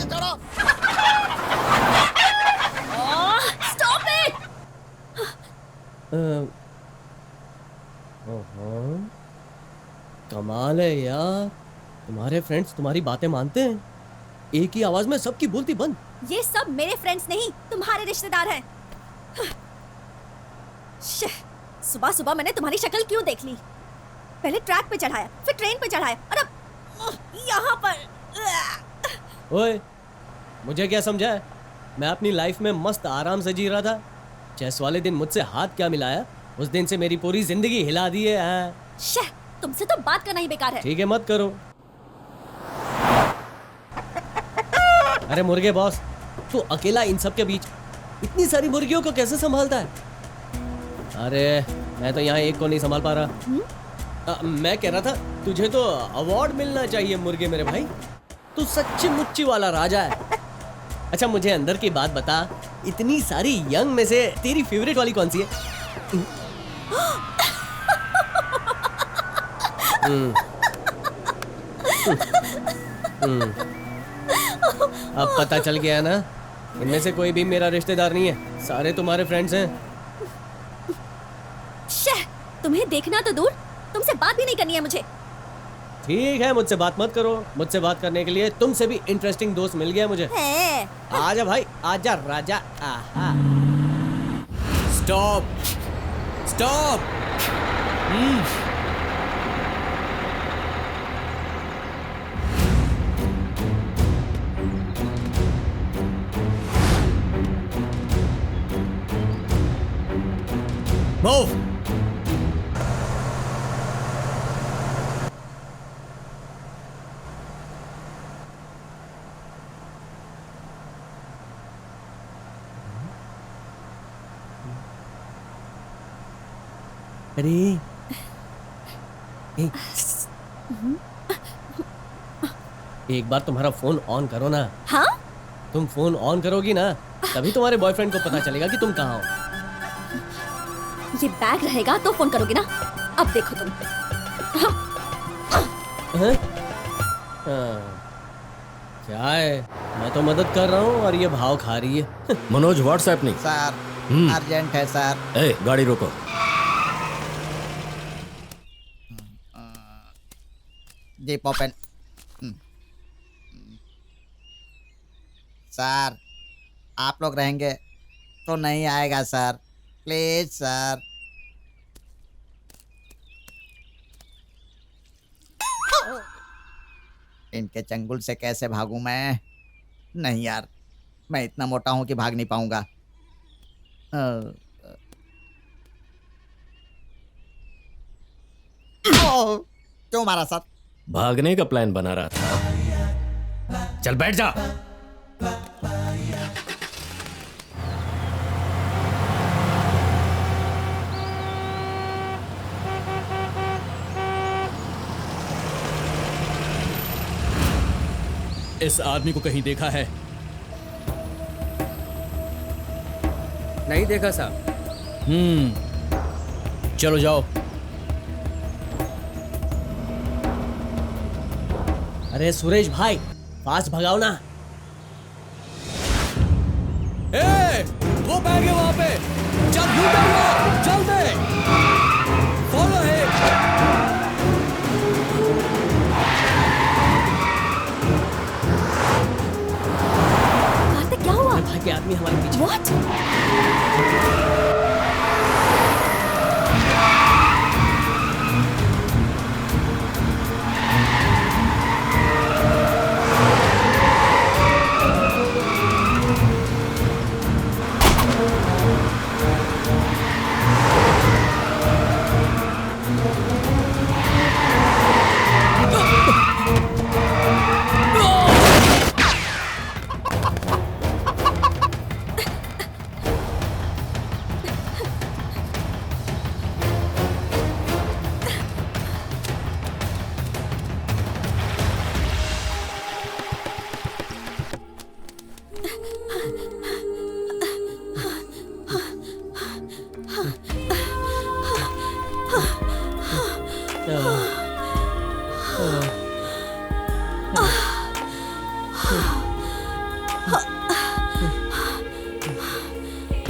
Stop it. कमाल है यार, तुम्हारे फ्रेंड्स तुम्हारी बातें मानते हैं, एक ही आवाज में सबकी बोलती बंद। ये सब मेरे फ्रेंड्स नहीं, तुम्हारे रिश्तेदार हैं। सुबह सुबह मैंने तुम्हारी शक्ल क्यों देख ली? पहले ट्रैक पे चढ़ाया, फिर ट्रेन पे चढ़ाया, और अब यहाँ पर। ओए, मुझे क्या समझा है? मैं अपनी लाइफ में मस्त आराम से जी रहा था। चेस वाले दिन मुझसे हाथ क्या मिलाया, उस दिन से मेरी पूरी जिंदगी हिला दी है। तुमसे तो बात करना ही बेकार है। ठीक है, मत करो। अरे मुर्गे बॉस, तू अकेला इन सब के बीच इतनी सारी मुर्गियों को कैसे संभालता है? अरे मैं तो यहाँ एक को नहीं संभाल पा रहा। मैं कह रहा था तुझे तो अवार्ड मिलना चाहिए मुर्गे मेरे भाई, तू सच्ची मुच्ची वाला राजा है। अच्छा मुझे अंदर की बात बता, इतनी सारी यंग में से तेरी फेवरेट वाली कौन सी है? अब पता चल गया ना, इनमें से कोई भी मेरा रिश्तेदार नहीं है, सारे तुम्हारे फ्रेंड्स हैं। तुम्हें देखना तो दूर, तुमसे बात भी नहीं करनी है मुझे। ठीक है, मुझसे बात मत करो। मुझसे बात करने के लिए तुमसे भी इंटरेस्टिंग दोस्त मिल गया मुझे। आजा भाई, आजा राजा। आहा। Stop stop. मूव। अरे एक बार तुम्हारा फोन ऑन करो ना। हाँ? तुम फोन ऑन करोगी ना, तभी तुम्हारे बॉयफ्रेंड को पता चलेगा कि तुम कहाँ हो। ये बैग रहेगा तो फोन करोगे ना, अब देखो तुम। क्या है, मैं तो मदद कर रहा हूँ और ये भाव खा रही है। मनोज व्हाट्सएप नहीं सर, अर्जेंट है सर। गाड़ी रोको। जी पॉपन। सर आप लोग रहेंगे तो नहीं आएगा सर, प्लीज सर। इनके चंगुल से कैसे भागूं मैं? नहीं यार, मैं इतना मोटा हूं कि भाग नहीं पाऊंगा। क्यों मारा सर? भागने का प्लान बना रहा था। चल बैठ जा। इस आदमी को कहीं देखा है? नहीं देखा साहब। चलो जाओ। अरे सुरेश भाई, फास्ट भगाओ ना। ए, वो बैग है वहां पे। चल लूटर लो, जल्दी। फॉलो है। कार्तिक क्या हुआ? भाई के आदमी हमारे पीछे। What?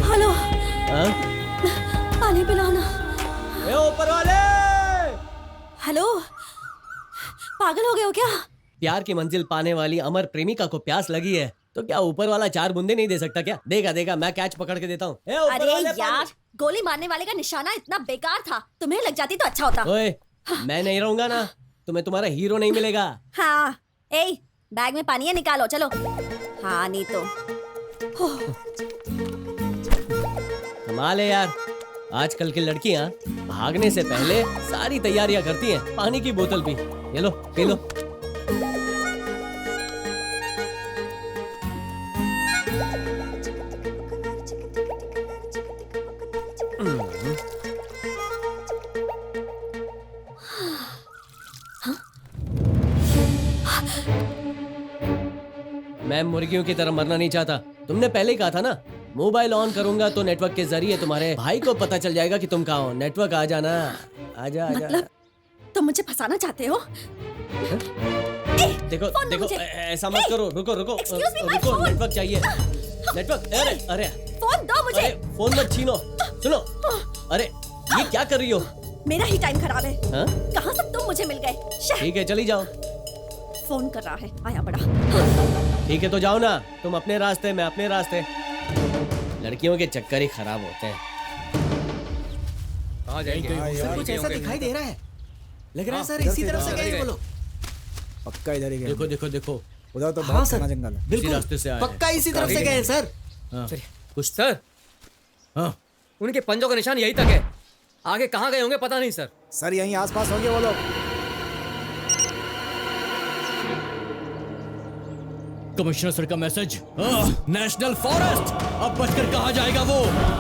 हेलो, हाँ? पानी पिलाना। ए ऊपर वाले! हेलो, पागल हो गए हो क्या? प्यार की मंजिल पाने वाली अमर प्रेमिका को प्यास लगी है तो क्या ऊपर वाला 4 बूंदे नहीं दे सकता क्या? देगा देगा, मैं कैच पकड़ के देता हूँ। अरे यार, गोली मारने वाले का निशाना इतना बेकार था, तुम्हें लग जाती तो अच्छा होता। ओए, मैं नहीं रहूंगा ना, तुम्हें तुम्हारा हीरो नहीं मिलेगा। हाँ, ए बैग में पानी है, निकालो चलो। हाँ नहीं तो कमाल है यार, आजकल की लड़कियां भागने से पहले सारी तैयारियां करती हैं। पानी की बोतल भी, ये लो पी लो। मैं मुर्गियों की तरह मरना नहीं चाहता। तुमने पहले ही कहा था ना, मोबाइल ऑन करूंगा तो नेटवर्क के जरिए तुम्हारे भाई को पता चल जाएगा कि तुम कहाँ हो। नेटवर्क आ जाना, आजा आजा। मतलब तुम मुझे फंसाना चाहते हो? देखो फोन दो देखो, मुझे। ऐसा मत करो। रुको रुको Excuse me, my रुको, phone। नेटवर्क चाहिए। नेटवर्क, अरे अरे फोन दो मुझे। अरे फोन मत छीनो। सुनो, अरे ये क्या कर रही हो? मेरा ही टाइम खराब है। हाँ? कहाँ से तुम मुझे मिल गए? शह, ठीक है चली जाओ। फोन कर रहा है, आया बड़ा। ठीक है तो जाओ ना, तुम अपने रास्ते, मैं अपने रास्ते। लड़कियों के चक्कर ही खराब होते हैं। कहाँ जाएंगे? सर कुछ ऐसा दिखाई दे रहा है, लग रहा है सर इसी तरफ से गए वो लोग। पक्का इधर ही गए। देखो देखो देखो, उधर तो हाँ बहुत सर, घना जंगल है। इसी बिल्कुल रास्ते से आए हैं। पक्का इसी तरफ से गए हैं सर। कुछ सर, हाँ, उनके पंजों का निशान यही तक है। आगे कहाँ गए होंगे पता नहीं सर। सर यहीं आसपास होंगे वो लोग। कमिश्नर सर का मैसेज। नेशनल फॉरेस्ट, अब बचकर कहाँ जाएगा वो?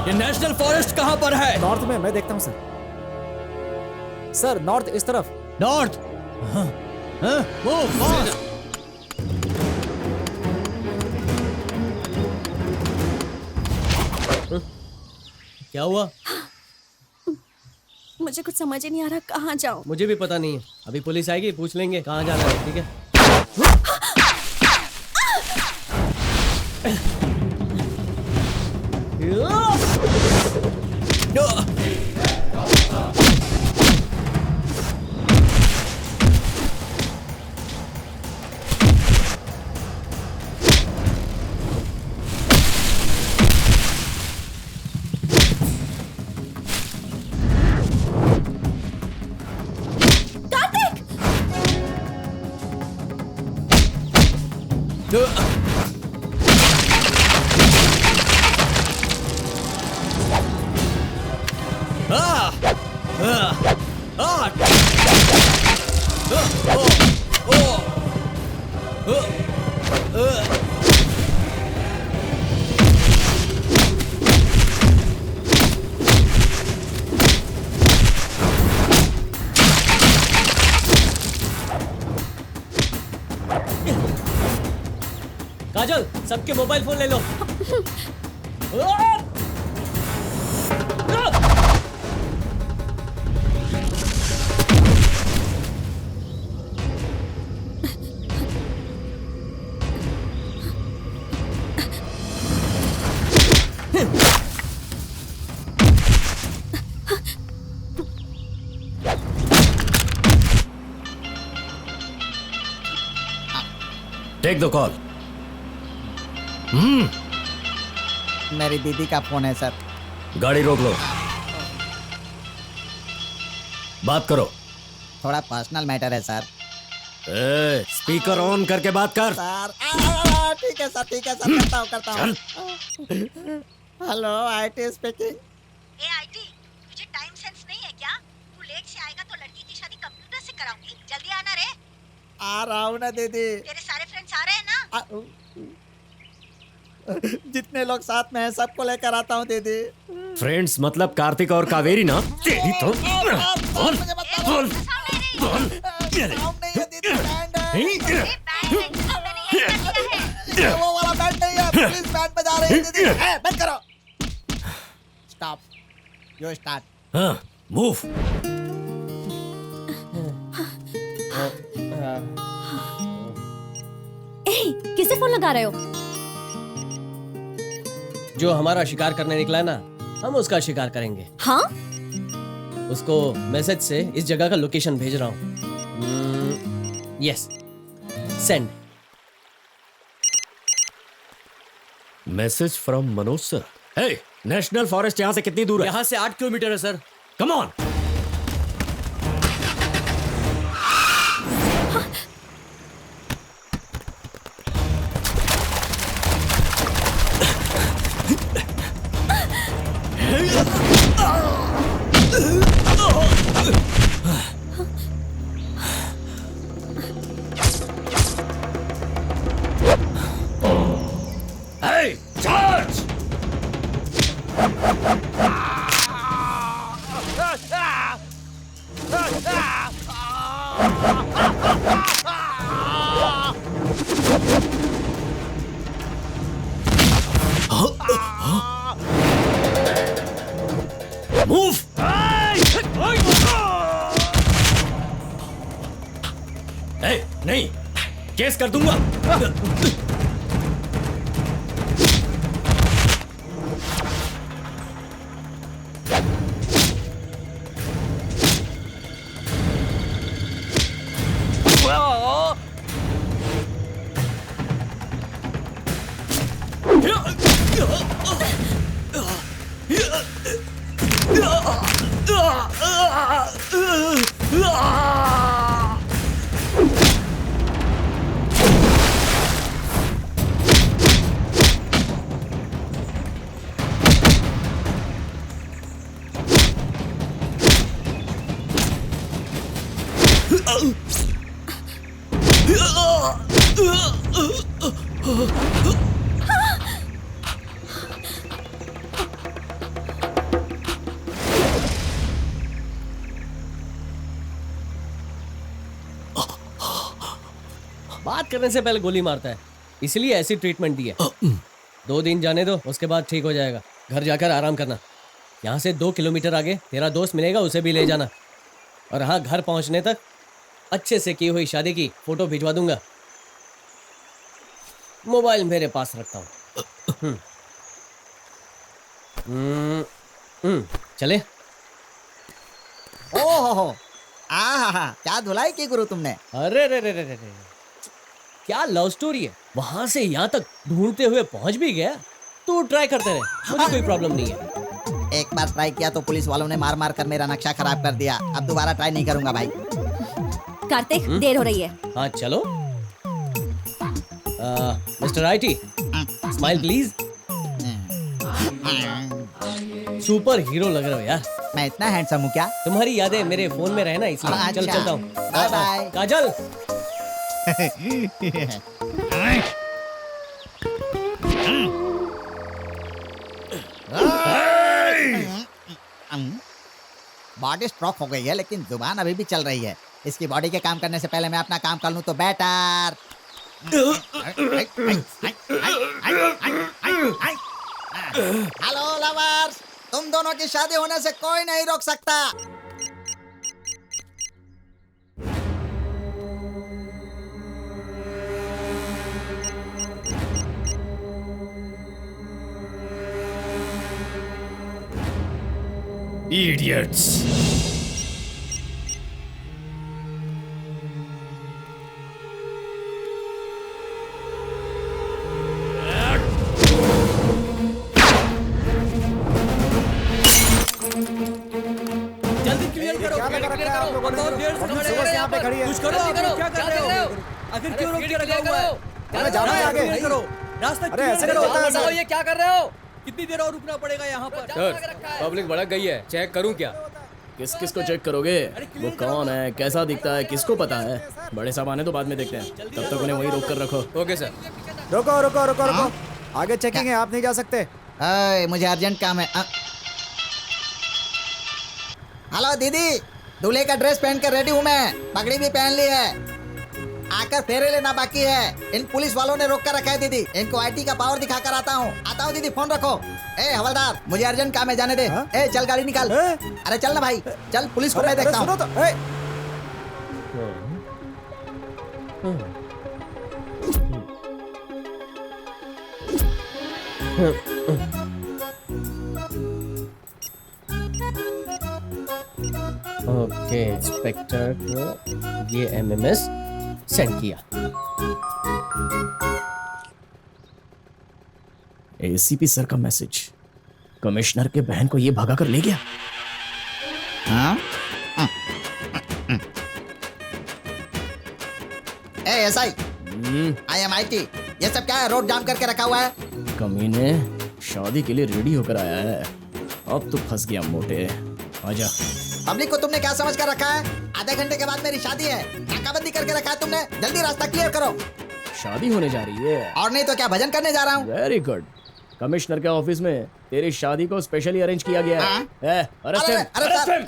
ये नेशनल फॉरेस्ट कहाँ पर है? नॉर्थ में, मैं देखता हूँ सर। सर नॉर्थ इस तरफ। नॉर्थ। वो फास्ट। क्या हुआ? मुझे कुछ समझ ही नहीं आ रहा, कहाँ जाऊँ? मुझे भी पता नहीं है। अभी पुलिस आएगी, पूछ लेंगे कहाँ जाना है। ठीक है। काजल, सबके मोबाइल फोन ले लो। Take the call. मेरी दीदी का फोन है सर। गाड़ी रोक लो, बात करो। थोड़ा पर्सनल मैटर है सर। स्पीकर ऑन करके बात कर। सर ठीक है सर, ठीक है सर, करता हूँ। Hello, IT speaking. A IT, तुझे टाइम सेंस नहीं है क्या? तू लेट से आएगा तो लड़की की शादी कंप्यूटर से कराऊंगी। जल्दी आना रे। आ रहा हूँ ना दीदी। तेरे सारे फ्रेंड्स आ रहे हैं ना? जितने लोग साथ में हैं सबको लेकर आता हूँ दीदी। फ्रेंड्स मतलब कार्तिक और कावेरी ना? तेरी तो बोल बोल बोल। वो वाला बैंड नहीं है, प्लीज बैंड बजा रहे हैं दीदी। बंद करो। Stop, you start. हाँ, मूव। किसे फोन लगा रहे हो? जो हमारा शिकार करने निकला है ना, हम उसका शिकार करेंगे। हाँ? उसको मैसेज से इस जगह का लोकेशन भेज रहा हूँ। Yes, send. Message from Manoj sir. Hey, national forest यहाँ से कितनी दूर है? यहाँ से 8 किलोमीटर है sir. Come on. Hey, charge! Move! Hey, नहीं, केस कर दूंगा। बात करने से पहले गोली मारता है, इसलिए ऐसी ट्रीटमेंट दी है। 2 दिन जाने दो, उसके बाद ठीक हो जाएगा। घर जाकर आराम करना। यहाँ से 2 किलोमीटर आगे तेरा दोस्त मिलेगा, उसे भी ले जाना। और हाँ, घर पहुँचने तक अच्छे से की हुई शादी की फोटो भिजवा दूंगा। मोबाइल मेरे पास रखता हूँ। चले। ओहो, आहा, क्या धुलाई की गुरु तुमने। अरे रे रे रे रे, क्या लव स्टोरी है। वहां से यहाँ तक ढूंढते हुए पहुंच भी गया। तू ट्राई करते रहे, मुझे कोई प्रॉब्लम नहीं है। एक बार ट्राई किया तो पुलिस वालों ने मार मार कर मेरा नक्शा खराब कर दिया। अब दोबारा ट्राई नहीं करूंगा भाई। कार्तिक, देर हो रही है। हाँ चलो। Mister IT, smile please. Super hero लग रहे हो यार। मैं इतना हैंडसम हूँ क्या? तुम्हारी यादें मेरे फोन में रहना इसलिए। चल चलता हूँ। Bye bye. Kajal. Body stroke हो गई है लेकिन जुबान अभी भी चल रही है। इसकी बॉडी के काम करने से पहले मैं अपना काम कर लूं तो बेटर। हेलो लवर्स, तुम दोनों की शादी होने से कोई नहीं रोक सकता। Idiots! रखा है आप लोगों ने? हम सुबह से यहाँ पे खड़ी है। कुछ करो, आप क्या कर रहे हो? आखिर क्यों रोक के रखा हुआ है? हमें जाना है आगे। नहीं करो, रास्ता अरे क्यों ऐसे रोक नहीं रहे होता हो? है सर। ये क्या कर रहे हो? कितनी देर और रुकना पड़ेगा यहाँ पर? सर पब्लिक भड़क गई है, चेक करूं क्या? किस किस को चेक करोगे? वो कौन है, कैसा दिखता है, किसको पता है? बड़े सामान है तो बाद में देखते हैं, तब तक उन्हें वहीं रोक कर रखो। Okay sir. रुको रुको रुको रुको, आगे चेकिंग है, आप नहीं जा सकते। मुझे अर्जेंट काम है। हेलो दीदी, दूल्हे का ड्रेस पहन कर रेडी हूँ मैं, पगड़ी भी पहन ली है, आकर फेरे लेना बाकी है। इन पुलिस वालों ने रोक कर रखा है दीदी, इनको आईटी का पावर दिखा कर आता हूँ दीदी, फोन रखो। ए हवलदार, मुझे अर्जेंट काम है, जाने दे। ए चल गाड़ी निकाल। अरे चल ना भाई, चल, पुलिस को मैं देखता हूँ। ओके, इंस्पेक्टर को ये एमएमएस सेंड किया। एसीपी सर का मैसेज, कमिश्नर के बहन को ये भगा कर ले गया। ए एसआई, आई एम आईटी, ये सब क्या है? रोड जाम करके रखा हुआ है। कमीने शादी के लिए रेडी होकर आया है, अब तो फंस गया मोटे। आजा। पब्लिक को तुमने क्या समझ कर रखा है? आधे घंटे के बाद मेरी शादी है, नाकाबंदी करके रखा है तुमने, जल्दी रास्ता क्लियर करो। शादी होने जा रही है? और नहीं तो क्या, भजन करने जा रहा हूँ। Very good. कमिश्नर के ऑफिस में तेरी शादी को स्पेशली अरेंज किया गया है। Arrest him, arrest him.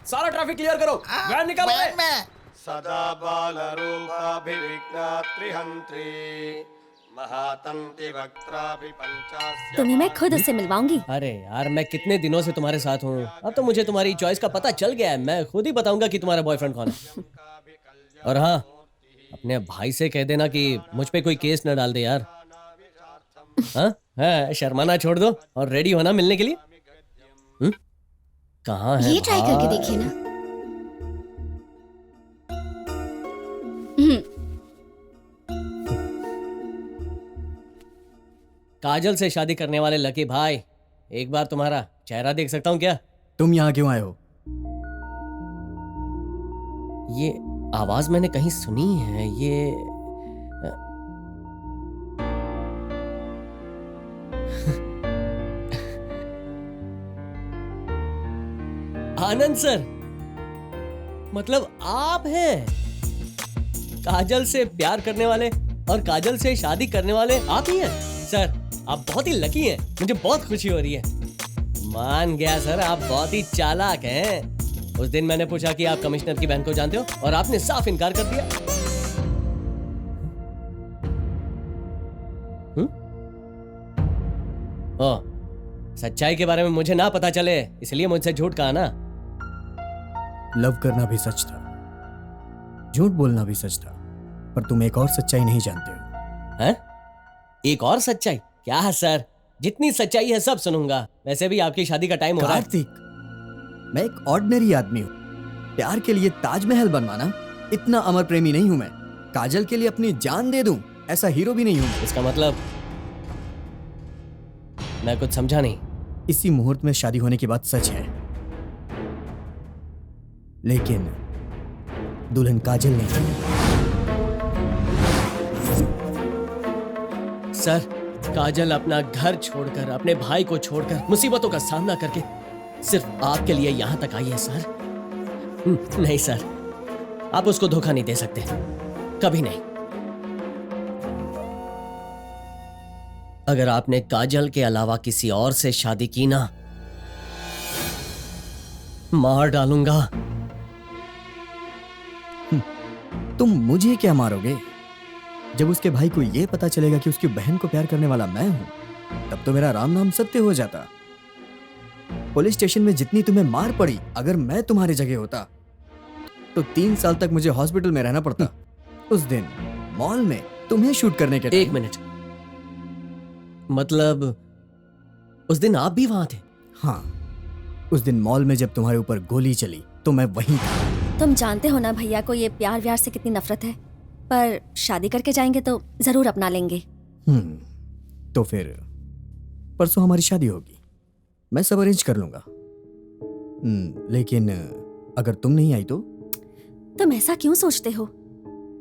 सारा ट्रैफिक क्लियर करो, वैन निकालो। वैन में सदा बालरूपाभिविघ्ना त्रिहंत्री महातंति वक्त्राभि पंचास्य। तुम्हें मैं खुद उससे मिलवाऊंगी। अरे यार, मैं कितने दिनों से तुम्हारे साथ हूँ, अब तो मुझे तुम्हारी चॉइस का पता चल गया है। मैं खुद ही बताऊंगा कि तुम्हारा बॉयफ्रेंड कौन है। और हाँ, अपने भाई से कह देना कि मुझ पे कोई केस न डाल दे यार। हाँ, शर्माना छोड़ दो और रेडी होना मिलने के लिए। कहाँ है? ये ट्राई करके देखिए ना। काजल से शादी करने वाले लकी भाई, एक बार तुम्हारा चेहरा देख सकता हूँ क्या? तुम यहाँ क्यों आए हो? ये आवाज मैंने कहीं सुनी है। ये आनंद सर, मतलब आप हैं? काजल से प्यार करने वाले और काजल से शादी करने वाले आप ही हैं? सर, आप बहुत ही लकी हैं, मुझे बहुत खुशी हो रही है। मान गया सर, आप बहुत ही चालाक हैं। उस दिन मैंने पूछा कि आप कमिश्नर की बहन को जानते हो और आपने साफ इनकार कर दिया। ओ, सच्चाई के बारे में मुझे ना पता चले इसलिए मुझसे झूठ कहा ना? लव करना भी सच था, झूठ बोलना भी सच था, पर तुम एक और सच्चाई नहीं जानते हो। हैं? एक और सच्चाई? क्या है सर, जितनी सच्चाई है सब सुनूंगा। वैसे भी आपकी शादी का टाइम हो रहा है। कार्तिक, मैं एक ऑर्डिनरी आदमी हूँ, प्यार के लिए ताजमहल बनवाना इतना अमर प्रेमी नहीं हूँ मैं। काजल के लिए अपनी जान दे दूं ऐसा हीरो भी नहीं हूँ। इसका मतलब? मैं कुछ समझा नहीं। इसी मुहूर्त में शादी होने की बात सच है, लेकिन दुल्हन काजल नहीं। सर, काजल अपना घर छोड़कर, अपने भाई को छोड़कर, मुसीबतों का सामना करके सिर्फ आपके लिए यहां तक आई है सर। नहीं सर, आप उसको धोखा नहीं दे सकते, कभी नहीं। अगर आपने काजल के अलावा किसी और से शादी की ना, मार डालूंगा। तुम मुझे क्या मारोगे? जब उसके भाई को यह पता चलेगा कि उसकी बहन को प्यार करने वाला मैं हूं, तब तो मेरा राम नाम सत्य हो जाता। पुलिस स्टेशन में जितनी तुम्हें मार पड़ी, अगर मैं तुम्हारी जगह होता तो 3 साल तक मुझे हॉस्पिटल में रहना पड़ता। उस दिन मॉल में तुम्हें शूट करने के। एक मिनट, मतलब उस दिन आप भी वहां थे? हाँ, उस दिन मॉल में जब तुम्हारे ऊपर गोली चली तो मैं वहीं था। तुम जानते हो ना भैया को ये प्यार व्यार से कितनी नफरत है, पर शादी करके जाएंगे तो जरूर अपना लेंगे। तो फिर परसों हमारी शादी होगी, मैं सब अरेंज कर लूंगा। लेकिन अगर तुम नहीं आई तो तुम ऐसा क्यों सोचते हो?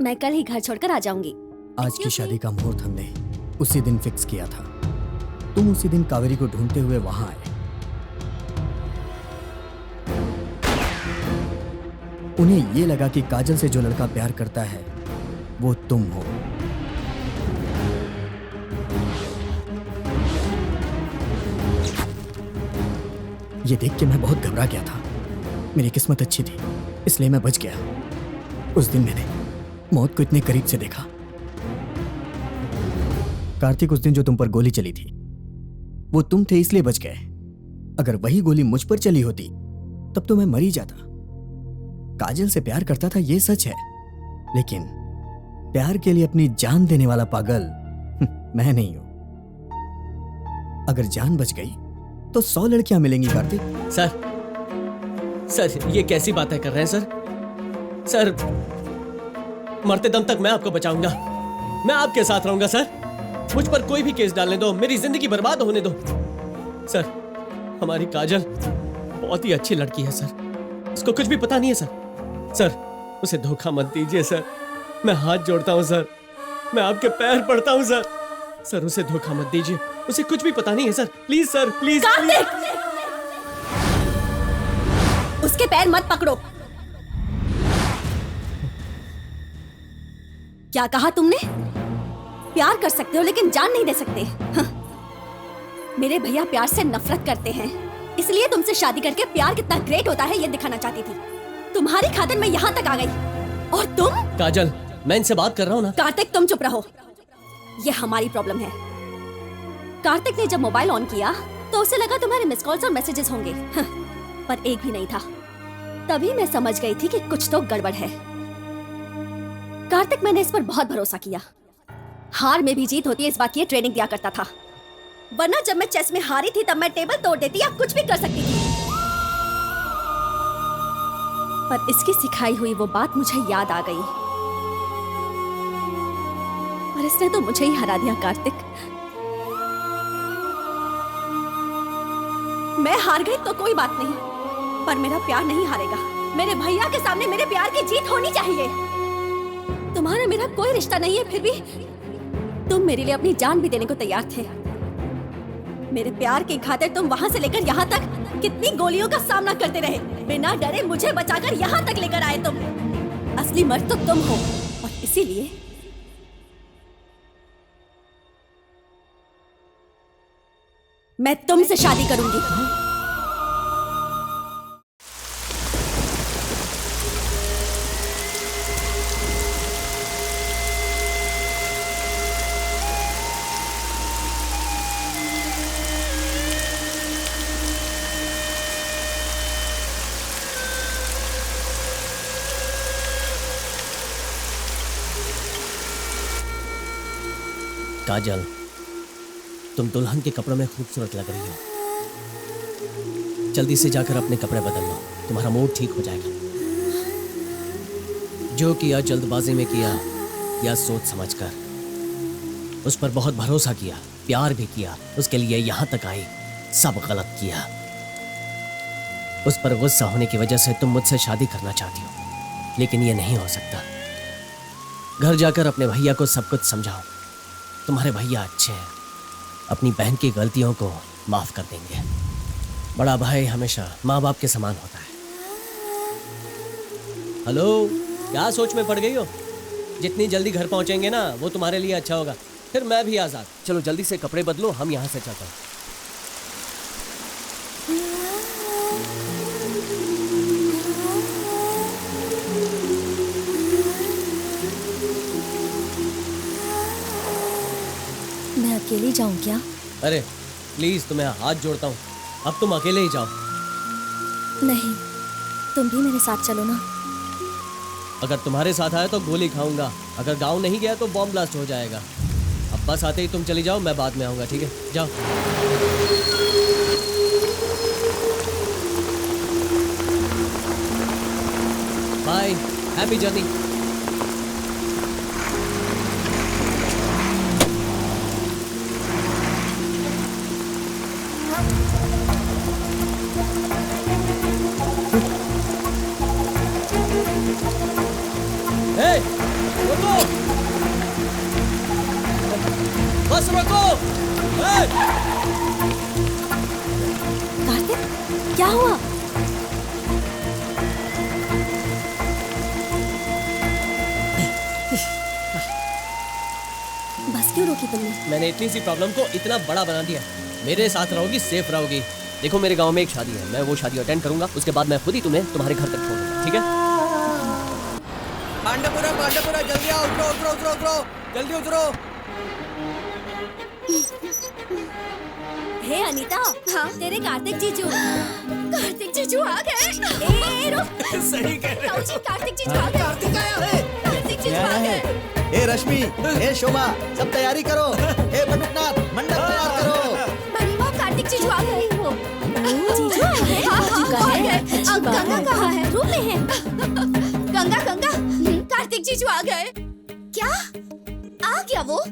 मैं कल ही घर छोड़कर आ जाऊंगी। आज की शादी का मुहूर्त हमने उसी दिन फिक्स किया था। तुम उसी दिन कावेरी को ढूंढते हुए वहां आए। उन्हें ये लगा कि काजल से जो लड़का प्यार करता है वो तुम हो। ये देख के मैं बहुत घबरा गया था। मेरी किस्मत अच्छी थी इसलिए मैं बच गया। उस दिन मैंने मौत को इतने करीब से देखा। कार्तिक, उस दिन जो तुम पर गोली चली थी वो तुम थे इसलिए बच गए। अगर वही गोली मुझ पर चली होती तब तो मैं मर ही जाता। काजल से प्यार करता था ये सच है, लेकिन प्यार के लिए अपनी जान देने वाला पागल मैं नहीं हूं। अगर जान बच गई तो 100 लड़कियां मिलेंगी कार्तिक। सर ये कैसी बातें कर रहे हैं सर? सर मरते दम तक मैं आपको बचाऊंगा, मैं आपके साथ रहूंगा सर। मुझ पर कोई भी केस डालने दो, मेरी जिंदगी बर्बाद होने दो। सर हमारी काजल बहुत ही अच्छी लड़की है सर, उसको कुछ भी पता नहीं है सर। सर उसे धोखा मत दीजिए सर, मैं हाथ जोड़ता हूं सर, मैं आपके पैर पड़ता हूं सर। सर उसे धोखा मत दीजिए, उसे कुछ भी पता नहीं है सर। Please sir, please. उसके पैर मत पकड़ो। क्या कहा तुमने? प्यार कर सकते हो लेकिन जान नहीं दे सकते। हाँ। मेरे भैया प्यार से नफरत करते हैं, इसलिए तुमसे शादी करके प्यार कितना ग्रेट होता है ये दिखाना चाहती थी। तुम्हारी खातिर मैं यहाँ तक आ गई और तुम? काजल मैं इनसे बात कर रहा हूँ ना। कार्तिक तुम चुप रहो, ये हमारी प्रॉब्लम है। कार्तिक ने जब मोबाइल ऑन किया तो उसे लगा तुम्हारे मिस कॉल्स और मैसेजेस होंगे, हाँ, पर एक भी नहीं था। तभी मैं समझ गई थी कि कुछ तो गड़बड़ है। कार्तिक, मैंने इस पर बहुत भरोसा किया। हार में भी जीत होती है इस बात की ट्रेनिंग दिया करता था, वरना जब मैं चेस में हारी थी तब मैं टेबल तोड़ देती या कुछ भी कर सकती थी। पर इसकी सिखाई हुई वो बात मुझे याद आ गई और इसने तो मुझे ही हरा दिया। कार्तिक, मैं हार गई तो कोई बात नहीं, पर मेरा प्यार नहीं हारेगा। मेरे भैया के सामने मेरे प्यार की जीत होनी चाहिए। तुम्हारा मेरा कोई रिश्ता नहीं है, फिर भी तुम मेरे लिए अपनी जान भी देने को तैयार थे। मेरे प्यार की खातिर तुम वहां से लेकर यहाँ तक कितनी गोलियों का सामना करते रहे, बिना डरे मुझे बचाकर यहाँ तक लेकर आए तुम। असली मर्द तो तुम हो और इसीलिए मैं तुमसे शादी करूंगी। काजल, तुम दुल्हन के कपड़ों में खूबसूरत लग रही हो। जल्दी से जाकर अपने कपड़े बदल लो, तुम्हारा मूड ठीक हो जाएगा। जो किया जल्दबाजी में किया या सोच समझकर, उस पर बहुत भरोसा किया, प्यार भी किया, उसके लिए यहाँ तक आई, सब गलत किया। उस पर गुस्सा होने की वजह से तुम मुझसे शादी करना चाहती हो, लेकिन ये नहीं हो सकता। घर जाकर अपने भैया को सब कुछ समझाओ। तुम्हारे भैया अच्छे हैं, अपनी बहन की गलतियों को माफ कर देंगे। बड़ा भाई हमेशा माँ बाप के समान होता है। हेलो, क्या सोच में पड़ गई हो? जितनी जल्दी घर पहुंचेंगे ना वो तुम्हारे लिए अच्छा होगा, फिर मैं भी आजाद। चलो जल्दी से कपड़े बदलो, हम यहाँ से चलते हैं। मैं अकेली जाऊं क्या? अरे प्लीज, तुम्हें हाथ जोड़ता हूँ, अब तुम अकेले ही जाओ। नहीं, तुम भी मेरे साथ चलो ना। अगर तुम्हारे साथ आया तो गोली खाऊंगा, अगर गांव नहीं गया तो बॉम्ब ब्लास्ट हो जाएगा। अब बस आते ही तुम चली जाओ, मैं बाद में आऊंगा, ठीक है? जाओ। Bye, happy journey. बस रोको। कार्तिक, क्या हुआ? बस क्यों रोकी तुमने? मैंने इतनी सी प्रॉब्लम को इतना बड़ा बना दिया। मेरे साथ रहोगी, सेफ रहोगी। देखो मेरे गांव में एक शादी है, मैं वो शादी अटेंड करूंगा, उसके बाद मैं खुद ही तुम्हें तुम्हारे घर तक छोड़ दूंगा, ठीक है? पांडपुरा पांडपुरा, जल्दी आओ, उतरो उतरो उतरो उतरो, जल्दी उतरो। हे अनीता, हाँ तेरे कार्तिक जीजू। कार्तिक जीजू आ गए। ए रुक। सही कह रहे हो। कार्तिक जीजू आ गए। कार्तिक आया है। कार्तिक जीजू आ गए। ए रश्मि, ए शोभा, सब तैयारी करो। ए बटुकनाथ, मंडप तैयार करो। बड़ी माँ, कार्तिक जीजू आ गए हो। जीजू आ गए? हाँ आ गए। अब गंगा कहाँ है? रूम में है। गंगा गंगा, कार्तिक जीजू आ गए। क्या? आ गया वो?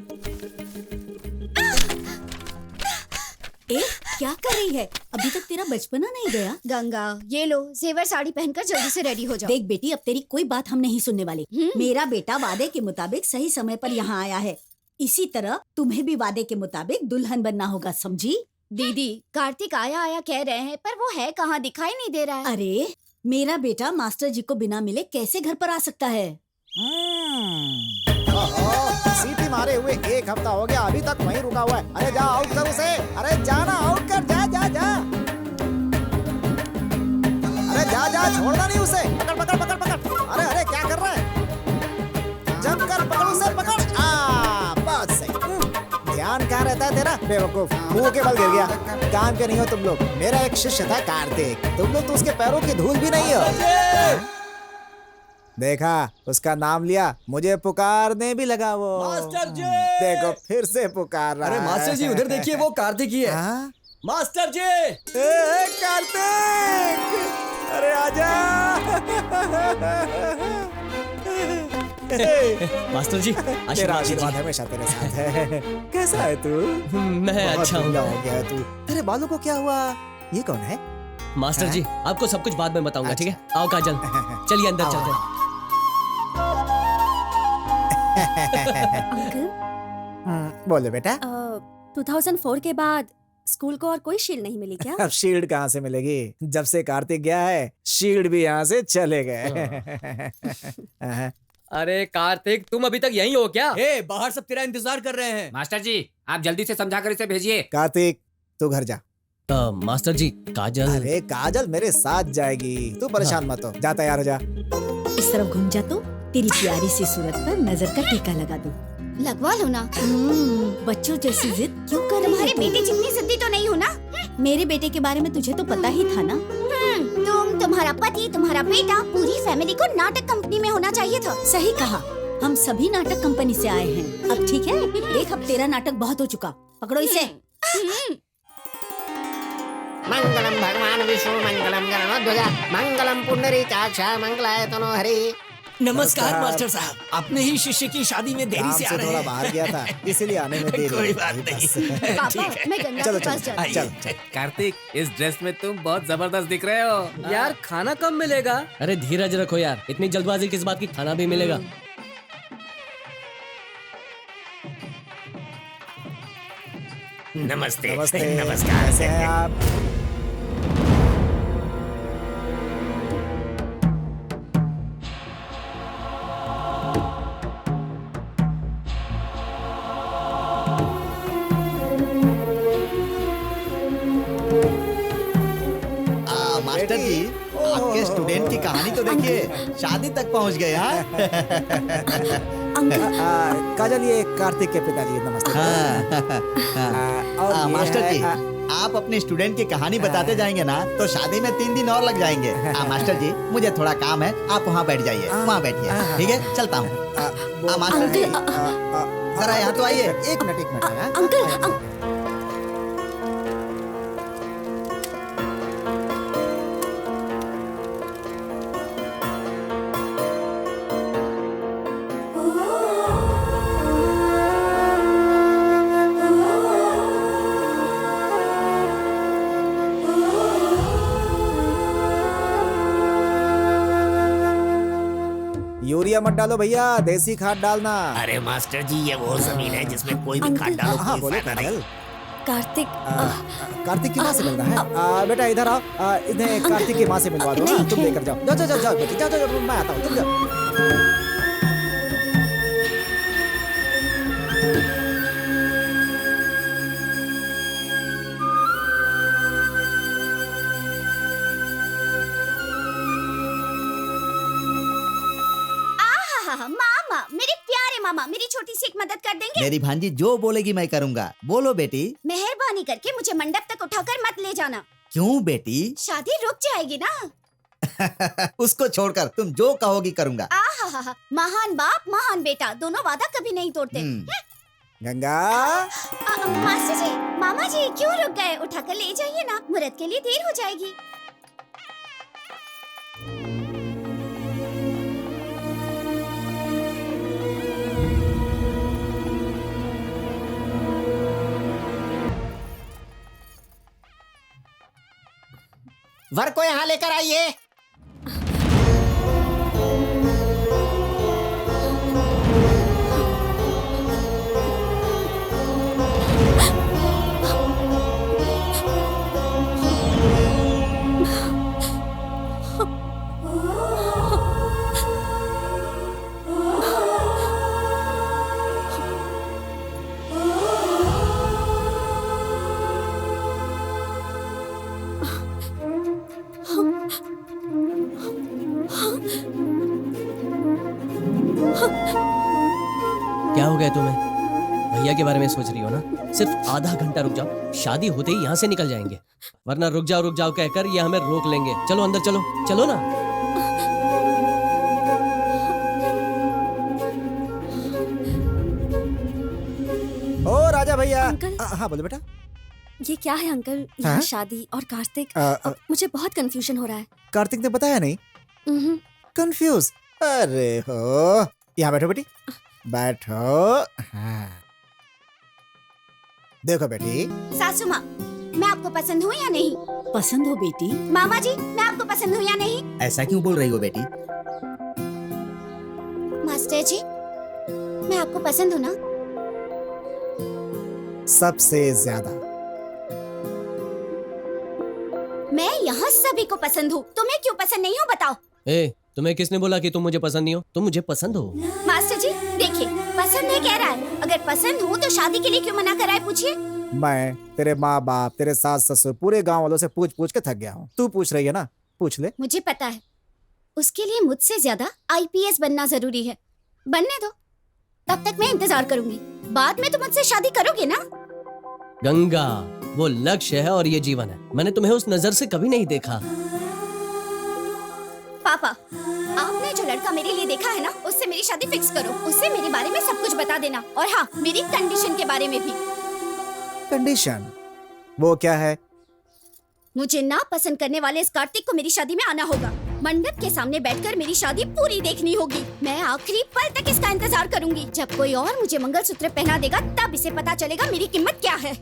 ए, क्या कर रही है? अभी तक तेरा बचपना नहीं गया? गंगा, ये लो जेवर साड़ी पहनकर जल्दी से रेडी हो जाओ। देख बेटी, अब तेरी कोई बात हम नहीं सुनने वाले। मेरा बेटा वादे के मुताबिक सही समय पर यहाँ आया है। इसी तरह तुम्हें भी वादे के मुताबिक दुल्हन बनना होगा, समझी? दीदी, कार्तिक आया आया कह रहे हैं, पर वो है कहाँ, दिखाई नहीं दे रहा है। अरे मेरा बेटा मास्टर जी को बिना मिले कैसे घर पर आ सकता है? सीटी मारे हुए 1 हफ्ता हो गया, अभी तक वहीं रुका हुआ है। अरे जा, आउट कर उसे। अरे जाना, आउट कर, जा जा जा। अरे जा जा, छोड़ना नहीं उसे। पकड़ पकड़ पकड़ पकड़। अरे अरे क्या कर रहा है? जम कर पकड़ उसे, पकड़। बस सही। ध्यान कहाँ रहता है तेरा? बेवकूफ, मुंह के बल गिर गया। काम के नहीं हो तुम लोग। मेरा एक शिष्य था कार्तिक, तुम लोग तो उसके पैरों की धूल भी नहीं हो। देखा, उसका नाम लिया, मुझे पुकारने भी लगा वो। मास्टर जी! देखो फिर से पुकार रहा है। अरे मास्टर जी, उधर देखिए, वो कार्तिक ही है। हाँ? मास्टर जी! ए, कार्तिक! अरे आजा! मास्टर जी, तेरा आशीर्वाद आशीर्वाद कीजिए। हमेशा तेरे साथ है। कैसा है तू? मैं बहुत अच्छा हूँ। धुंधला हो गया है तू। तेरे बालों को क्या हुआ? ये कौन है? मास्टर जी, आपको सब कुछ बाद में बताऊंगा, ठीक है? आओ काजल, चलिए अंदर चलते हैं। अंकल, बोलो बेटा। 2004 के बाद स्कूल को और कोई शील्ड नहीं मिली क्या? अब शील्ड कहाँ से मिलेगी? जब से कार्तिक गया है, शील्ड भी यहाँ से चले गए। अरे कार्तिक, तुम अभी तक यहीं हो क्या? ए, बाहर सब तेरा इंतजार कर रहे हैं। मास्टर जी, आप जल्दी से समझा कर इसे भेजिए। कार्तिक, तू घर जा। मास्टर जी, काजल। अरे काजल मेरे साथ जाएगी, तू परेशान मत हो। जा, तैयार हो जा। इस तरफ घूम जा तो तेरी प्यारी सी सूरत पर नजर का टीका लगा दूं। लगवा लो ना। बच्चों जैसी जिद क्यों कर रही तुम्हारे है तू? बेटे जितनी जिद्दी तो नहीं हो ना। मेरे बेटे के बारे में तुझे तो पता ही था ना। तुम, तुम्हारा पति, तुम्हारा बेटा, पूरी फैमिली को नाटक कंपनी में होना चाहिए था। सही कहा, हम सभी नाटक कंपनी से आए हैं। अब ठीक है, देख अब तेरा नाटक बहुत हो चुका। पकड़ो इसे। मंगलम भगवान विष्णु मंगलम गणध्वज मंगलम पुंडरीकाक्ष मंगलाय तनोहरि। नमस्कार मास्टर साहब, अपने ही शिष्य की शादी में देरी काम से आ से रहे थोड़ा हैं। बाहर गया था, इसीलिए आने में देरी कोई हुई। बात नहीं। पापा, मैं गंगा चलो के पास चलो जाती चल चल। कार्तिक, इस ड्रेस में तुम बहुत जबरदस्त दिख रहे हो। यार खाना कब मिलेगा? अरे धीरज रखो यार, इतनी जल्दबाजी किस बात की? खाना भी मिलेगा। नमस्ते। नमस्ते। नमस्कार। कैसे हैं आप? मास्टर जी, आपके स्टूडेंट की कहानी तो देखिए, शादी तक पहुंच गए। हाँ? काजल, ये कार्तिक के पिताजी, नमस्ते। और ये मास्टर है, जी, आप अपने स्टूडेंट की कहानी बताते जाएंगे ना तो शादी में 3 दिन और लग जाएंगे। मास्टर जी, मुझे थोड़ा काम है, आप वहाँ बैठ जाइए। वहाँ बैठिए, ठीक है? चलता हूँ। मास्टर जी, जरा यहाँ तो आइए। एक मिनट। हाँ? अंकल, यूरिया मत डालो भैया, देसी खाद डालना। अरे मास्टर जी, ये वो जमीन है जिसमें कोई भी खाद डालो हाँ कोई बोलो फायदा नहीं। कार्तिक कार्तिक की माँ से मिलना है। बेटा इधर आओ, इन्हें कार्तिक की माँ से मिलवा दो ना। तुम लेकर जाओ, जाओ जाओ जाओ बेटी, जाओ जाओ, मैं आता हूँ, तुम जाओ। मामा, मेरे प्यारे मामा, मेरी छोटी सी एक मदद कर देंगे? मेरी भांजी जो बोलेगी मैं करूँगा। बोलो बेटी। मेहरबानी करके मुझे मंडप तक उठाकर मत ले जाना। क्यों बेटी? शादी रुक जाएगी ना। उसको छोड़कर तुम जो कहोगी करूँगा। महान बाप महान बेटा, दोनों वादा कभी नहीं तोड़ते। गंगा। मास्टर जी, मामा जी क्यों रुक गए? उठाकर ले जाइए ना, मुहूर्त के लिए देर हो जाएगी। वर को यहाँ लेकर आइए। क्या हो गया तुम्हें? भैया के बारे में सोच रही हो ना? सिर्फ आधा घंटा रुक जाओ, शादी होते ही यहाँ से निकल जाएंगे, वरना रुक जाओ कहकर ये हमें रोक लेंगे। चलो अंदर चलो, चलो ना। ओ राजा भैया। हाँ बोलो बेटा। ये क्या है अंकल? हाँ? यहाँ शादी और कार्तिक, मुझे बहुत कंफ्यूजन हो रहा है। कार्तिक ने बताया नहीं? कंफ्यूज? अरे हो, यहाँ बैठो बेटी, बैठो। हाँ। देखो बेटी। सासू माँ, मैं आपको पसंद हूँ या नहीं? पसंद हो बेटी? मामा जी, मैं आपको पसंद हूँ या नहीं? ऐसा क्यों बोल रही हो बेटी? मास्टर जी, मैं आपको पसंद हूँ ना? सबसे ज्यादा। मैं यहाँ सभी को पसंद हूँ, तुम्हें क्यों पसंद नहीं हो बताओ? तुम्हें किसने बोला कि तुम मुझे पसंद नहीं हो? तुम मुझे पसंद हो। मास्टर जी देखिए, पसंद है कह रहा है, अगर पसंद हूँ तो शादी के लिए क्यों मना कर रहा है? पूछिए। मैं तेरे माँ बाप, तेरे सास ससुर, पूरे गांव वालों से पूछ पूछ के थक गया हूँ। तू पूछ रही है ना, पूछ ले। मुझे पता है, उसके लिए मुझसे ज्यादा IPS बनना जरूरी है। बनने दो, तब तक मैं इंतजार करूंगी। बाद में तुम मुझसे शादी करोगे ना? गंगा, वो लक्ष्य है और ये जीवन है। मैंने तुम्हें उस नजर से कभी नहीं देखा। पापा, आपने जो लड़का मेरे लिए देखा है ना, उससे मेरी शादी फिक्स करो। उससे मेरे बारे में सब कुछ बता देना, और हाँ, मेरी कंडीशन के बारे में भी। कंडीशन? वो क्या है? मुझे ना पसंद करने वाले इस कार्तिक को मेरी शादी में आना होगा। मंडप के सामने बैठकर मेरी शादी पूरी देखनी होगी। मैं आखिरी पल तक इसका इंतजार करूंगी। जब कोई और मुझे मंगलसूत्र पहना देगा, तब इसे पता चलेगा मेरी कीमत क्या है।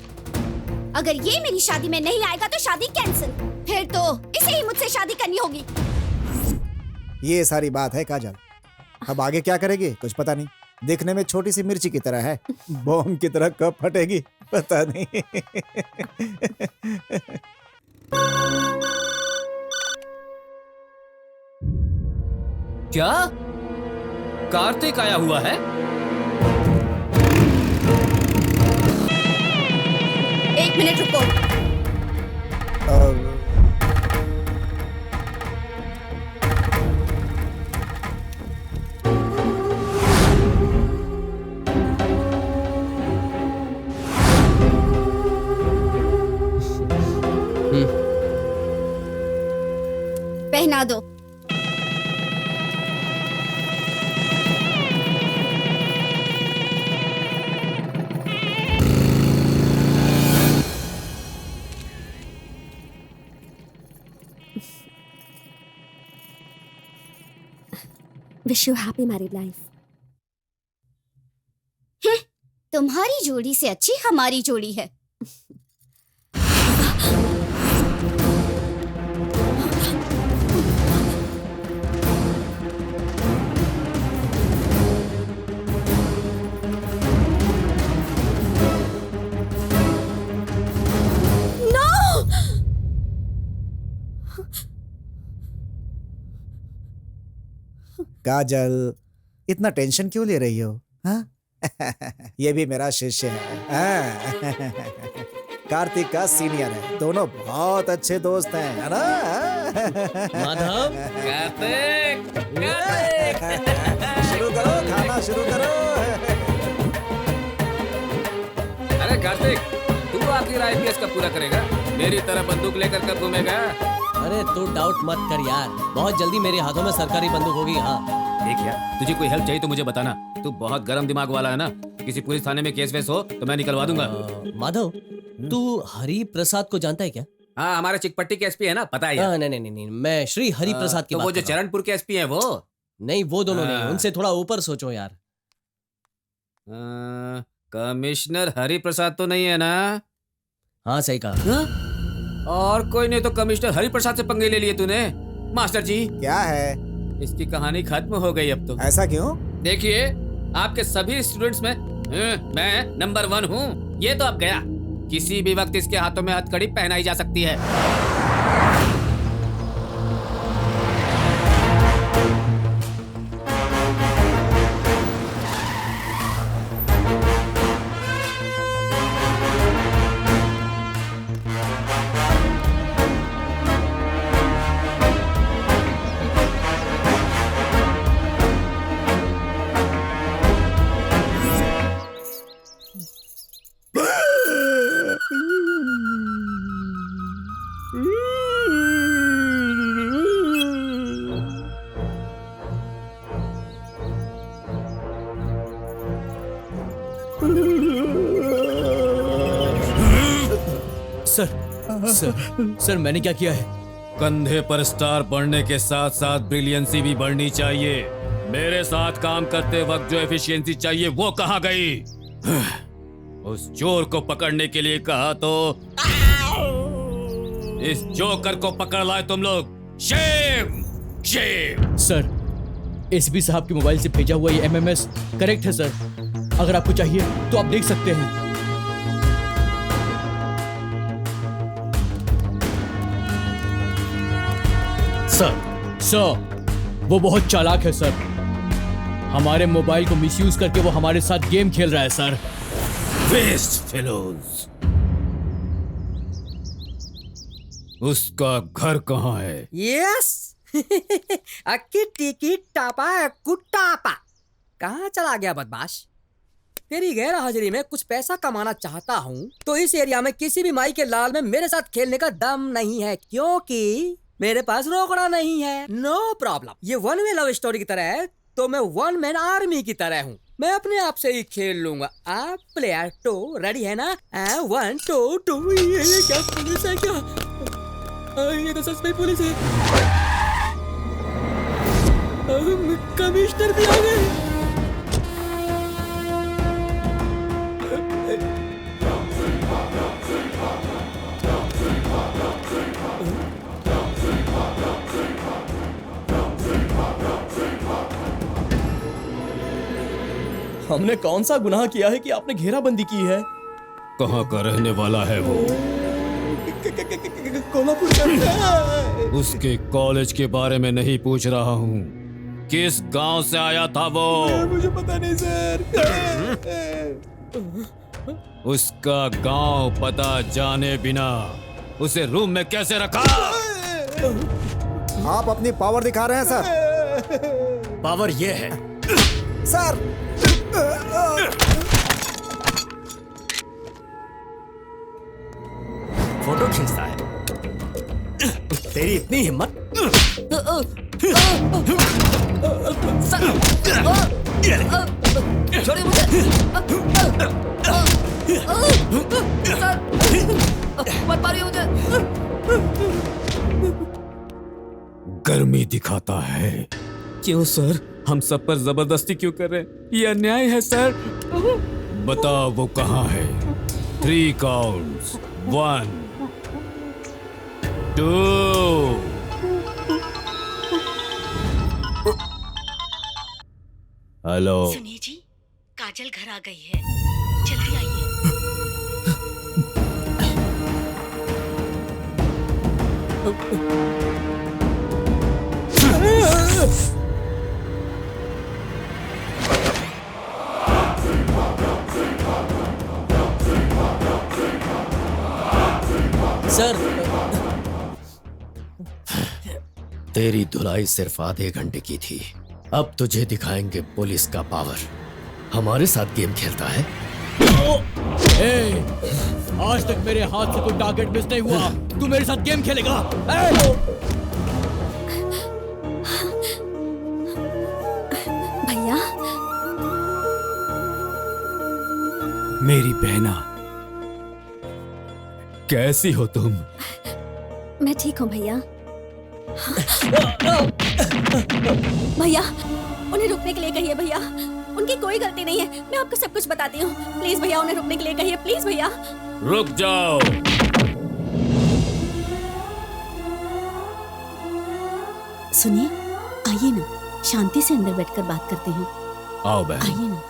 अगर ये मेरी शादी में नहीं आएगा तो शादी कैंसिल। फिर तो इसे ही मुझसे शादी करनी होगी। ये सारी बात है काजल। अब आगे क्या करेगी कुछ पता नहीं। देखने में छोटी सी मिर्ची की तरह है, बॉम्ब की तरह कब फटेगी पता नहीं। क्या कार्तिक आया हुआ है? एक मिनट रुको। पहना दो। Wish you happy married life. तुम्हारी जोड़ी से अच्छी हमारी जोड़ी है। काजल, इतना टेंशन क्यों ले रही हो? हाँ? ये भी मेरा शिष्य है। हाँ। कार्तिक का सीनियर है, दोनों बहुत अच्छे दोस्त हैं, है ना? माधव, शुरू करो, खाना शुरू करो। अरे कार्तिक, तू आखिर आईपीएस का पूरा करेगा? मेरी तरह बंदूक लेकर कब घूमेगा? अरे तू डाउट मत कर यार, बहुत जल्दी मेरे हाथों में सरकारी बंदूक होगी। हाँ देख यार, तुझे कोई हेल्प चाहिए तो मुझे बताना। तू बहुत गर्म दिमाग वाला है ना, किसी पुलिस थाने में केस वेस हो तो मैं निकलवा दूंगा। माधव, तू हरि प्रसाद को जानता है क्या? हाँ, हमारे चिकपट्टी के एसपी है ना, पता है यार। नहीं, मैं श्री हरि प्रसाद की तो बात वो जो कर रहा हूँ। चरणपुर के एसपी है वो? नहीं, वो दोनों नहीं, उनसे थोड़ा ऊपर सोचो यार। कमिश्नर हरि प्रसाद तो नहीं है ना? हाँ सही कहा। और कोई नहीं तो कमिश्नर हरि प्रसाद से पंगे ले लिए तूने? मास्टर जी, क्या है? इसकी कहानी खत्म हो गई अब तो। ऐसा क्यों? देखिए, आपके सभी स्टूडेंट्स में मैं नंबर 1 हूँ। ये तो अब गया, किसी भी वक्त इसके हाथों में हथकड़ी पहनाई जा सकती है। सर मैंने क्या किया है? कंधे पर स्टार बढ़ने के साथ साथ ब्रिलियंसी भी बढ़नी चाहिए। मेरे साथ काम करते वक्त जो एफिशिएंसी चाहिए वो कहाँ गई? उस चोर को पकड़ने के लिए कहा तो इस जोकर को पकड़ लाए तुम लोग। Shem, Shem. सर, एसपी साहब के मोबाइल से भेजा हुआ ये एमएमएस करेक्ट है सर। अगर आपको चाहिए तो आप देख सकते हैं। सर, वो बहुत चालाक है सर। हमारे मोबाइल को मिसयूज करके वो हमारे साथ गेम खेल रहा है सर। Waste fellows. उसका घर कहाँ है? यस। अक्की टिकी टापा कुटापा। कहाँ चला गया बदमाश? तेरी गैर हाजिरी में कुछ पैसा कमाना चाहता हूँ तो इस एरिया में किसी भी माई के लाल में मेरे साथ खेलने का दम नहीं है, क्योंकि मेरे पास रोकड़ा नहीं है। No problem. ये वन वे लव स्टोरी की तरह है तो मैं वन मैन आर्मी की तरह हूँ। मैं अपने आप से ही खेल लूंगा। आप प्लेयर 2 रेडी है ना? 1 2 2। ये क्या पुलिस है क्या? ये तो सच में पुलिस है। कमिश्नर भी आ गए। हमने कौन सा गुनाह किया है कि आपने घेराबंदी की है? कहाँ का रहने वाला है वो? कोल्हापुर का। उसके कॉलेज के बारे में नहीं पूछ रहा हूँ, किस गांव से आया था वो? मुझे पता नहीं सर। उसका गांव पता जाने बिना उसे रूम में कैसे रखा? आप अपनी पावर दिखा रहे हैं सर। पावर ये है सर। फोटो खींचता है। तेरी इतनी हिम्मत? छोड़िए मुझे। मत मारिए मुझे। गर्मी दिखाता है। क्यों सर? हम सब पर जबरदस्ती क्यों कर रहे हैं? ये अन्याय है सर। बताओ वो कहाँ है? 3 काउंट्स। 1 2। हेलो। सुनिए जी, काजल घर आ गई है, जल्दी आइए। सर तेरी धुलाई सिर्फ आधे घंटे की थी, अब तुझे दिखाएंगे पुलिस का पावर। हमारे साथ गेम खेलता है? ए, आज तक मेरे हाथ से कोई टारगेट मिस नहीं हुआ, तू मेरे साथ गेम खेलेगा? भैया मेरी बहना, कैसी हो तुम? मैं ठीक हूँ भैया। भैया उन्हें रुकने के लिए कहिए भैया, उनकी कोई गलती नहीं है, मैं आपको सब कुछ बताती हूँ। प्लीज भैया उन्हें रुकने के लिए कहिए, प्लीज भैया। रुक जाओ। सुनिए, आइए ना, शांति से अंदर बैठकर बात करते हैं। आओ बहन। आइए ना।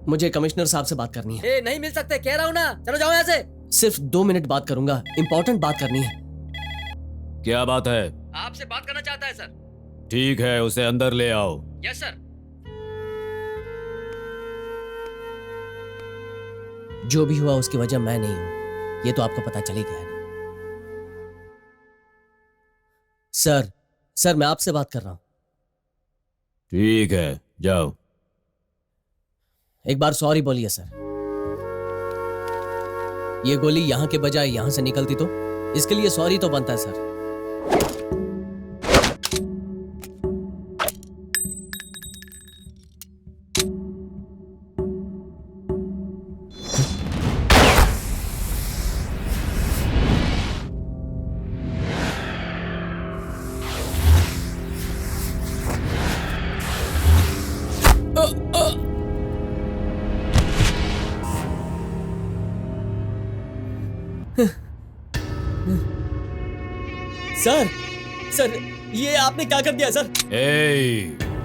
मुझे कमिश्नर साहब से बात करनी है। ए, नहीं मिल सकते, कह रहा हूँ ना, चलो जाओ यहाँ से। सिर्फ 2 मिनट बात करूंगा, इंपॉर्टेंट बात करनी है। क्या बात है? आपसे बात करना चाहता है सर। ठीक है, उसे अंदर ले आओ। Yes sir. जो भी हुआ उसकी वजह मैं नहीं हूं, ये तो आपको पता चल ही गया है। सर मैं आपसे बात कर रहा हूं। ठीक है, जाओ। एक बार सॉरी बोलिए सर। ये गोली यहां के बजाय यहां से निकलती तो इसके लिए सॉरी तो बनता है सर। सर ये आपने क्या कर दिया सर?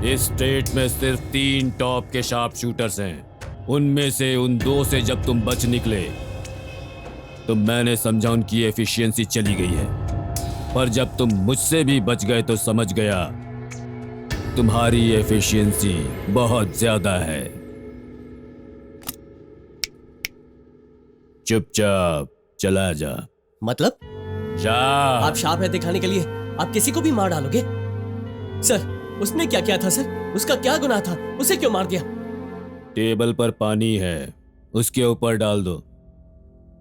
इस स्टेट में सिर्फ 3 टॉप के शार्प शूटर्स हैं। उनमें से उन 2 से जब तुम बच निकले तो मैंने समझा उनकी एफिशिएंसी चली गई है, पर जब तुम मुझसे भी बच गए तो समझ गया तुम्हारी एफिशिएंसी बहुत ज्यादा है। चुपचाप चला जा। मतलब? जा। आप शार्प है दिखाने के लिए आप किसी को भी मार डालोगे? सर उसने क्या किया था सर? उसका क्या गुनाह था? उसे क्यों मार दिया? टेबल पर पानी है, उसके ऊपर डाल दो।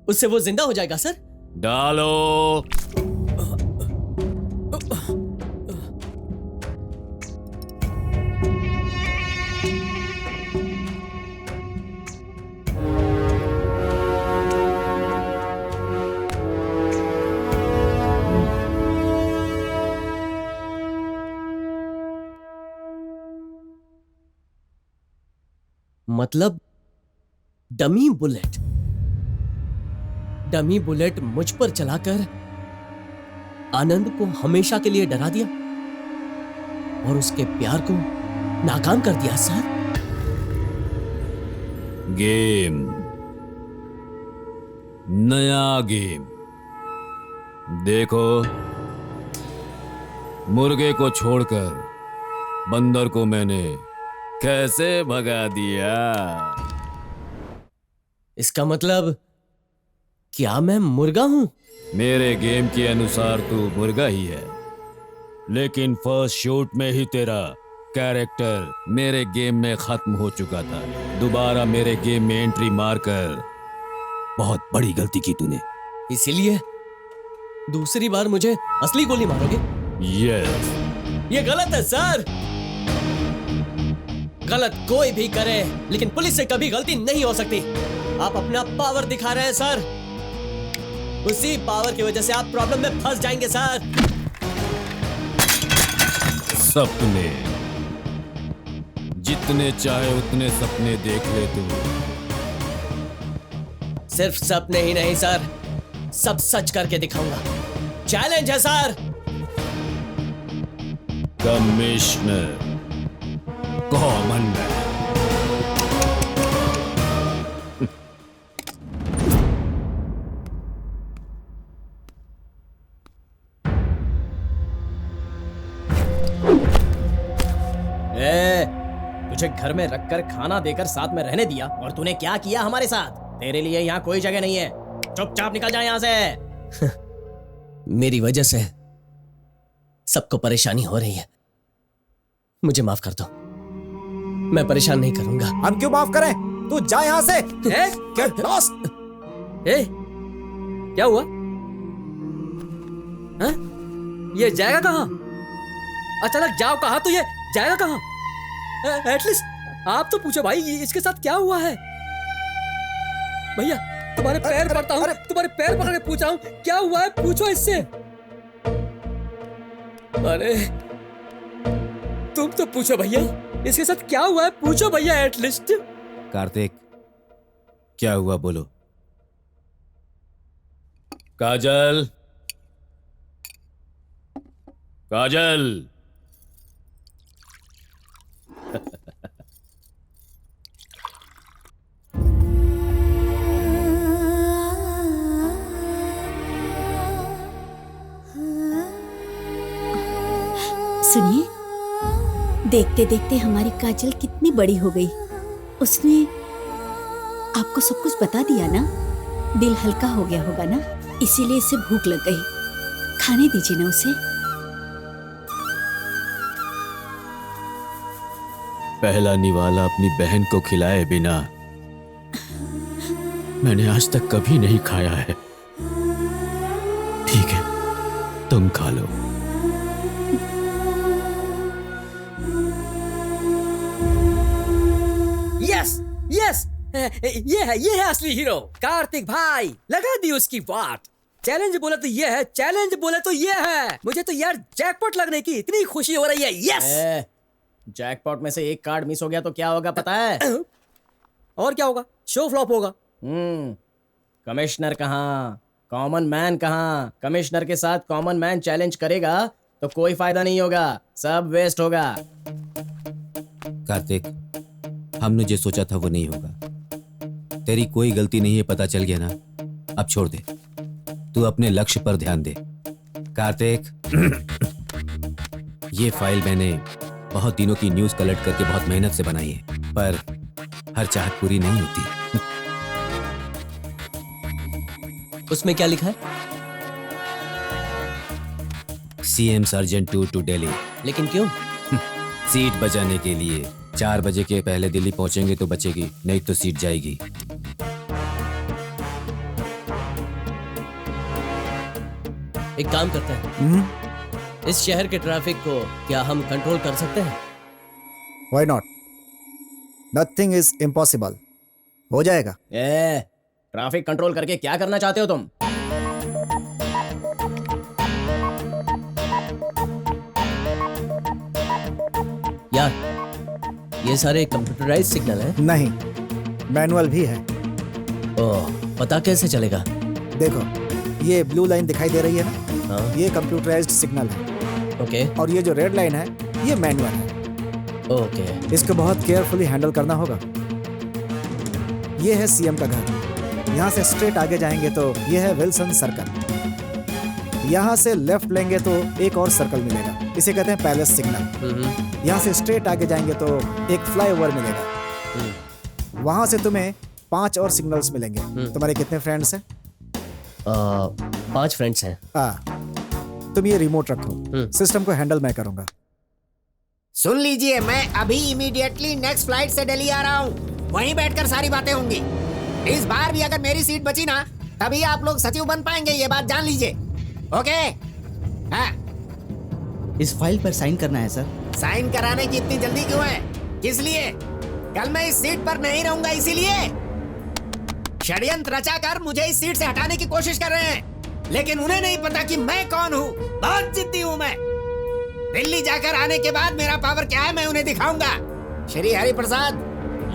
उससे वो जिंदा हो जाएगा सर? डालो। मतलब डमी बुलेट मुझ पर चलाकर आनंद को हमेशा के लिए डरा दिया और उसके प्यार को नाकाम कर दिया सर। गेम, नया गेम। देखो, मुर्गे को छोड़कर बंदर को मैंने कैसे भगा दिया। इसका मतलब क्या मैं मुर्गा हूं? मेरे गेम के अनुसार तू मुर्गा ही है, लेकिन फर्स्ट शूट में ही तेरा कैरेक्टर मेरे गेम में खत्म हो चुका था। दोबारा मेरे गेम में एंट्री मारकर बहुत बड़ी गलती की तूने। इसीलिए दूसरी बार मुझे असली गोली मारोगे? यस। ये गलत है सर। गलत कोई भी करे, लेकिन पुलिस से कभी गलती नहीं हो सकती। आप अपना पावर दिखा रहे हैं सर, उसी पावर की वजह से आप प्रॉब्लम में फंस जाएंगे सर। सपने, जितने चाहे उतने सपने देख ले तू। सिर्फ सपने ही नहीं सर, सब सच करके दिखाऊंगा। चैलेंज है सर। Commissioner common man. तुझे घर में रखकर खाना देकर साथ में रहने दिया और तूने क्या किया हमारे साथ? तेरे लिए यहाँ कोई जगह नहीं है। चुपचाप निकल जाए यहाँ से। मेरी वजह से सबको परेशानी हो रही है, मुझे माफ कर दो। मैं परेशान नहीं करूंगा। हम क्यों माफ करें? तू जा यहाँ से। Get lost! क्या हुआ? हाँ? ये जाएगा कहाँ? अचानक जाओ कहा तो ये जाएगा कहाँ? एटलीस्ट आप तो पूछो भाई, इसके साथ क्या हुआ है? भैया तुम्हारे पैर पड़ता हूँ, तुम्हारे पैर पकड़ के पूछ रहा हूँ क्या हुआ है, पूछो इससे। अरे तुम तो पूछो भैया, इसके साथ क्या हुआ है, पूछो भैया एटलीस्ट। कार्तिक क्या हुआ बोलो। काजल, काजल। सुनिए, देखते देखते हमारी काजल कितनी बड़ी हो गई। उसने आपको सब कुछ बता दिया ना, दिल हल्का हो गया होगा ना, इसीलिए इसे भूख लग गई। खाने दीजिए ना उसे। पहला निवाला अपनी बहन को खिलाए बिना मैंने आज तक कभी नहीं खाया है। ठीक है, तुम खा लो। यस यस, ये है असली हीरो कार्तिक भाई। लगा दी उसकी बात। चैलेंज बोले तो ये है, चैलेंज बोले तो ये है। मुझे तो यार जैकपॉट लगने की इतनी खुशी हो रही है। यस। जैकपॉट में से एक कार्ड मिस हो गया तो क्या होगा पता है? और क्या होगा? शो फ्लॉप होगा। कमिश्नर कहाँ, कॉमन मैन कहाँ? कमिश्नर के साथ कॉमन मैन चैलेंज करेगा तो कोई फायदा नहीं होगा, सब वेस्ट होगा। कार्तिक, हमने जो सोचा था वो नहीं होगा। तेरी कोई गलती नहीं है, पता चल गया ना। अब छोड़ दे, तू अपने लक्ष्य पर ध्यान दे। कार्तिक, ये फाइल मैंने बहुत दिनों की न्यूज़ कलेक्ट करके बहुत मेहनत से बनाई है, पर हर चाहत पूरी नहीं होती। उसमें क्या लिखा है? CM surgeon 2 to Delhi. लेकिन क्यों? सीट बचाने के लिए। 4 बजे के पहले दिल्ली पहुंचेंगे तो बचेगी, नहीं तो सीट जाएगी। एक काम करते हैं, इस शहर के ट्रैफिक को क्या हम कंट्रोल कर सकते हैं? Why not? Nothing is impossible. हो जाएगा। ट्रैफिक कंट्रोल करके क्या करना चाहते हो तुम? यार, ये सारे कंप्यूटराइज सिग्नल हैं? नहीं, मैनुअल भी है। ओह, पता कैसे चलेगा? देखो, ये ब्लू लाइन दिखाई दे रही है ना? हाँ? ये कंप्यूटराइज्ड सिग्नल है। ओके। और ये जो रेड लाइन है, ये मैनुअल है। ओके। इसको बहुत केयरफुली हैंडल करना होगा। ये है सीएम का घर। यहाँ से स्ट्रेट आगे जाएंगे तो ये है विल्सन सर्कल। यहाँ से लेफ्ट लेंगे तो एक और सर्कल मिलेगा, इसे कहते हैं पैलेस सिग्नल। यहाँ से स्ट्रेट आगे जाएंगे तो एक फ्लाईओवर मिलेगा। वहाँ से तुम्हें 5 और सिग्नल्स मिलेंगे। तुम्हारे कितने फ्रेंड्स हैं? 5 फ्रेंड्स हैं। तुम ये रिमोट रखो, सिस्टम को हैंडल मैं करूंगा। सुन लीजिए, मैं अभी इमीडिएटली नेक्स्ट फ्लाइट से दिल्ली आ रहा हूँ। वहीं बैठकर सारी बातें होंगी। इस बार भी अगर मेरी सीट बची ना, तभी आप लोग सचिव बन पाएंगे, ये बात जान लीजिए। ओके? हाँ। इस फाइल पर साइन करना है सर। साइन कराने की इतनी जल्दी क्यों है? किस लिए? कल मैं इस सीट पर नहीं रहूंगा, इसीलिए। षड्यंत्र रचाकर मुझे इस सीट से हटाने की कोशिश कर रहे हैं, लेकिन उन्हें नहीं पता कि मैं कौन हूँ। बहुत जिद्दी हूँ मैं। दिल्ली जाकर आने के बाद मेरा पावर क्या है मैं उन्हें दिखाऊंगा। Shri Hari Prasad.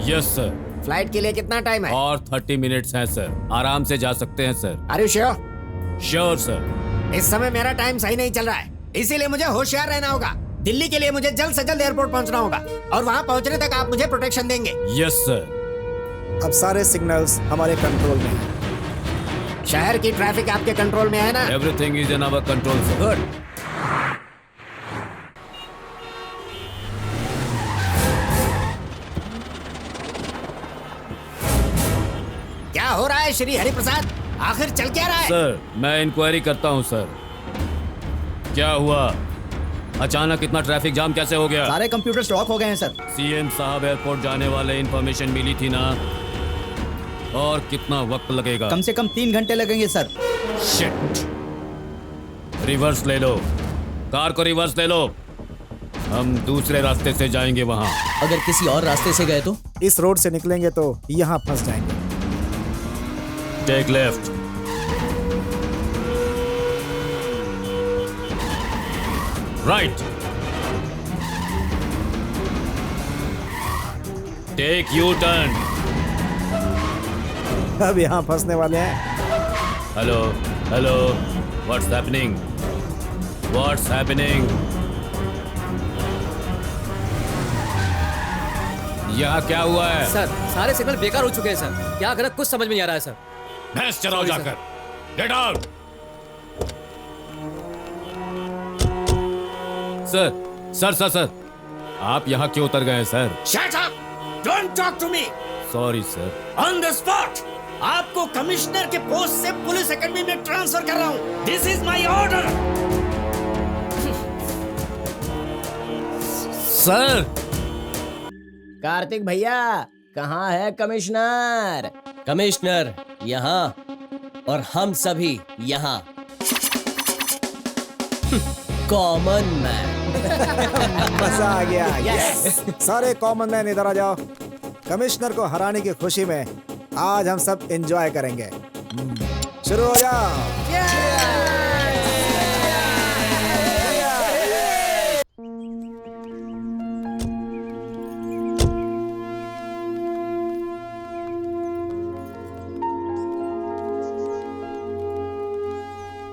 Yes sir. Flight के लिए कितना टाइम है? और 30 मिनट्स हैं सर, आराम से जा सकते हैं sir. Are you sure? Sure sir. इस समय मेरा टाइम सही नहीं चल रहा है, इसीलिए मुझे होशियार रहना होगा। दिल्ली के लिए मुझे जल्द से जल्द एयरपोर्ट पहुंचना होगा, और वहां पहुंचने तक आप मुझे प्रोटेक्शन देंगे। Yes sir. अब सारे सिग्नल्स हमारे कंट्रोल में हैं। शहर की ट्रैफिक आपके कंट्रोल में है ना? Everything is in our control sir. Good. क्या हो रहा है श्री हरि प्रसाद? आखिर चल क्या रहा है? सर मैं इंक्वायरी करता हूँ सर। क्या हुआ? अचानक इतना ट्रैफिक जाम कैसे हो गया? सारे कंप्यूटर्स लॉक हो गए हैं सर। सीएम साहब एयरपोर्ट जाने वाले इंफॉर्मेशन मिली थी ना? और कितना वक्त लगेगा? कम से कम 3 घंटे लगेंगे सर। शिट। रिवर्स ले लो, कार को रिवर्स ले लो। हम दूसरे रास्ते से जाएंगे वहाँ। अगर किसी और रास्ते से गए तो? इस रोड से निकलेंगे तो यहाँ फंस जाएंगे। Take left. Right. Take U turn. अब यहाँ फंसने वाले हैं। Hello hello, what's happening? What's happening? यहाँ क्या हुआ है? सर सारे सिग्नल बेकार हो चुके हैं सर। क्या करें कुछ समझ में नहीं आ रहा है सर। भैंस चराओ जाकर। Get out. Sir sir sir sir, आप यहाँ क्यों उतर गए हैं sir? Shut up! Don't talk to me! Sorry sir. On the spot! आपको कमिश्नर के पोस्ट से पुलिस एकेडमी में ट्रांसफर कर रहा हूँ। This is my order! Sir. Kartik भैया कहाँ है कमिश्नर? कमिश्नर यहाँ और हम सभी यहाँ। Common man. मजा आ गया। यस। सारे कॉमन मैन इधर आ जाओ। कमिश्नर को हराने की खुशी में आज हम सब एंजॉय करेंगे। शुरू हो जाओ।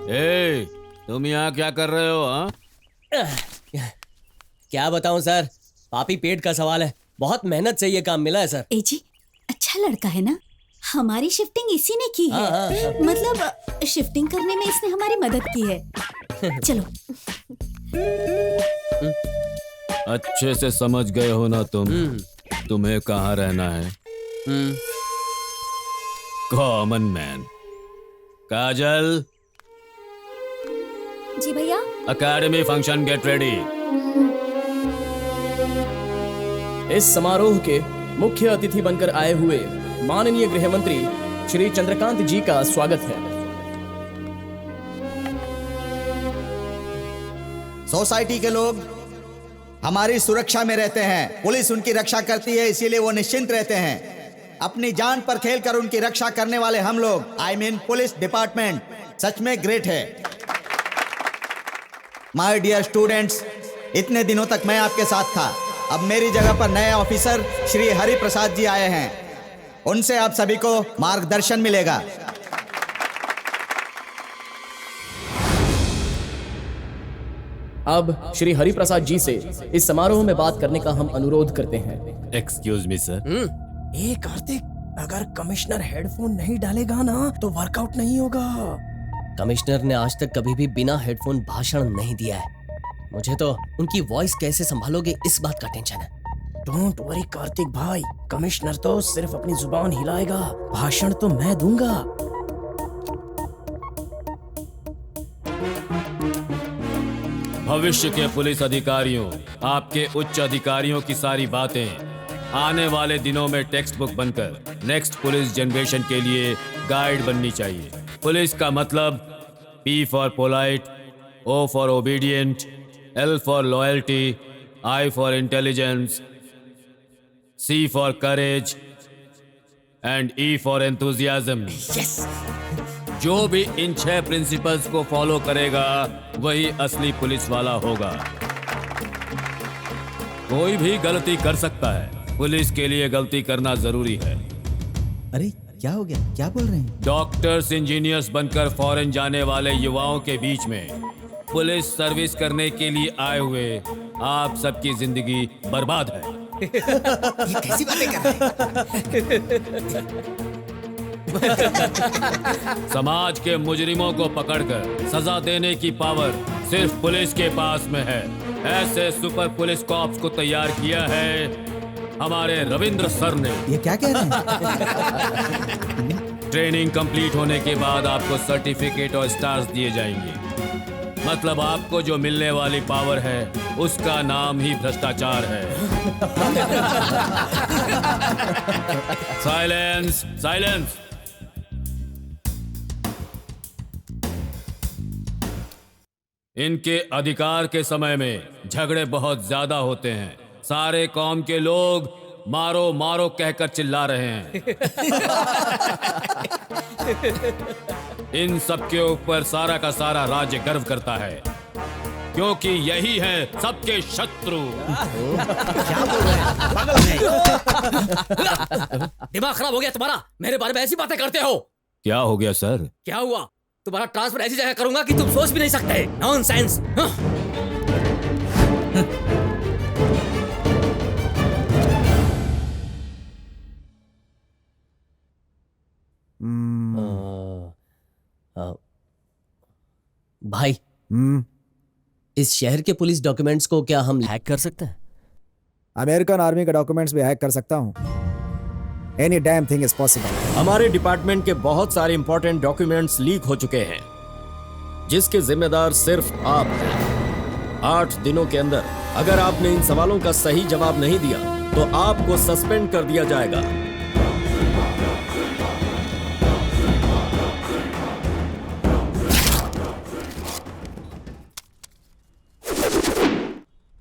ए, तुम यहाँ क्या कर रहे हो? हाँ? क्या बताऊं सर, पापी पेट का सवाल है। बहुत मेहनत से ये काम मिला है सर। ए जी, अच्छा लड़का है ना? हमारी शिफ्टिंग इसी ने की है। हाँ। मतलब शिफ्टिंग करने में इसने हमारी मदद की है। चलो। अच्छे से समझ गए हो ना तुम? तुम्हें कहाँ रहना है? Common man. काजल, जी भैया। Academy function get ready. इस समारोह के मुख्य अतिथि बनकर आए हुए माननीय गृह मंत्री श्री चंद्रकांत जी का स्वागत है। सोसाइटी के लोग हमारी सुरक्षा में रहते हैं। पुलिस उनकी रक्षा करती है, इसीलिए वो निश्चिंत रहते हैं। अपनी जान पर खेलकर उनकी रक्षा करने वाले हम लोग, आई मीन पुलिस डिपार्टमेंट, सच में ग्रेट है। माय डियर स्टूडेंट्स, इतने दिनों तक मैं आपके साथ था। अब मेरी जगह पर नए ऑफिसर श्री हरि प्रसाद जी आए हैं। उनसे आप सभी को मार्गदर्शन मिलेगा। अब श्री हरि प्रसाद जी से इस समारोह में बात करने का हम अनुरोध करते हैं। Excuse me sir. ए कार्तिक, अगर कमिश्नर हेडफोन नहीं डालेगा ना तो वर्कआउट नहीं होगा। कमिश्नर ने आज तक कभी भी बिना हेडफोन भाषण नहीं दिया है। मुझे तो उनकी वॉइस कैसे संभालोगे इस बात का टेंशन है। डोंट वरी कार्तिक भाई, कमिश्नर तो सिर्फ अपनी जुबान हिलाएगा, भाषण तो मैं दूंगा। भविष्य के पुलिस अधिकारियों, आपके उच्च अधिकारियों की सारी बातें आने वाले दिनों में टेक्स्ट बुक बनकर नेक्स्ट पुलिस जनरेशन के लिए गाइड बननी चाहिए। पुलिस का मतलब P for polite, O for obedient, L for loyalty, I for intelligence, C for courage and E for enthusiasm. जो भी इन 6 प्रिंसिपल्स को फॉलो करेगा वही असली पुलिस वाला होगा। कोई भी गलती कर सकता है, पुलिस के लिए गलती करना जरूरी है। अरे क्या हो गया? क्या बोल रहे हैं? डॉक्टर्स, इंजीनियर्स बनकर फॉरेन जाने वाले युवाओं के बीच में पुलिस सर्विस करने के लिए आए हुए आप सबकी जिंदगी बर्बाद है। ये कैसी बातें कर रहे हैं? समाज के मुजरिमों को पकड़कर सजा देने की पावर सिर्फ पुलिस के पास में है। ऐसे सुपर पुलिस कॉप्स को तैयार किया है हमारे रविंद्र सर ने। ये क्या कह रहे हैं? ट्रेनिंग कंप्लीट होने के बाद आपको सर्टिफिकेट और स्टार्स दिए जाएंगे। मतलब आपको जो मिलने वाली पावर है उसका नाम ही भ्रष्टाचार है। Silence, silence. इनके अधिकार के समय में झगड़े बहुत ज्यादा होते हैं। सारे कौम के लोग मारो मारो कहकर चिल्ला रहे हैं। इन सब के ऊपर सारा का सारा राज्य गर्व करता है, क्योंकि यही है सबके शत्रु। दिमाग खराब हो गया तुम्हारा? मेरे बारे में ऐसी बातें करते हो? क्या हो गया सर? क्या हुआ? तुम्हारा ट्रांसफर ऐसी जगह करूंगा कि तुम सोच भी नहीं सकते। नॉनसेंस। भाई, इस शहर के पुलिस डॉक्यूमेंट्स को क्या हम हैक कर सकते हैं? अमेरिकन आर्मी के डॉक्यूमेंट्स भी हैक कर सकता हूँ। Any damn thing is possible. हमारे डिपार्टमेंट के बहुत सारे इंपॉर्टेंट डॉक्यूमेंट्स लीक हो चुके हैं, जिसके जिम्मेदार सिर्फ आप हैं। 8 दिनों के अंदर अगर आपने इन सवालों का सही जवाब नहीं दिया तो आपको सस्पेंड कर दिया जाएगा।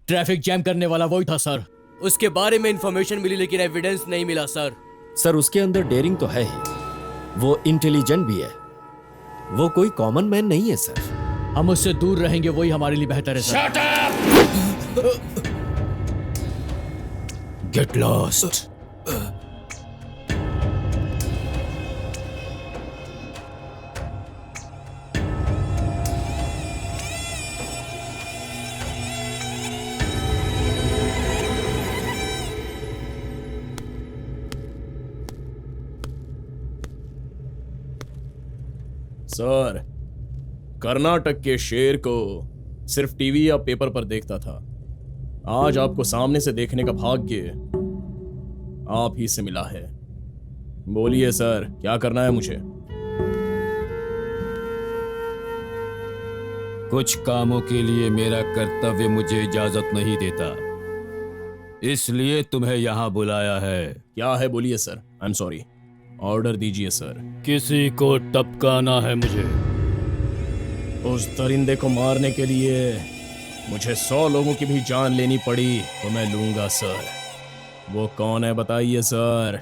ट्रैफिक जैम करने वाला वही था सर। उसके बारे में इंफॉर्मेशन मिली लेकिन एविडेंस नहीं मिला सर। सर, उसके अंदर डेयरिंग तो है ही, वो इंटेलिजेंट भी है, वो कोई कॉमन मैन नहीं है सर। हम उससे दूर रहेंगे, वही हमारे लिए बेहतर है sir. Shut up! Get lost. Sir, Karnataka के शेर को सिर्फ टीवी या पेपर पर देखता था। आज आपको सामने से देखने का भाग्य आप ही से मिला है। बोलिए सर, क्या करना है मुझे? कुछ कामों के लिए मेरा कर्तव्य मुझे इजाजत नहीं देता, इसलिए तुम्हें यहाँ बुलाया है। क्या है बोलिए sir. I am sorry. Order दीजिए सर। किसी को टपकाना है मुझे। उस दरिंदे को मारने के लिए मुझे 100 लोगों की भी जान लेनी पड़ी तो मैं लूंगा सर। वो कौन है बताइए सर।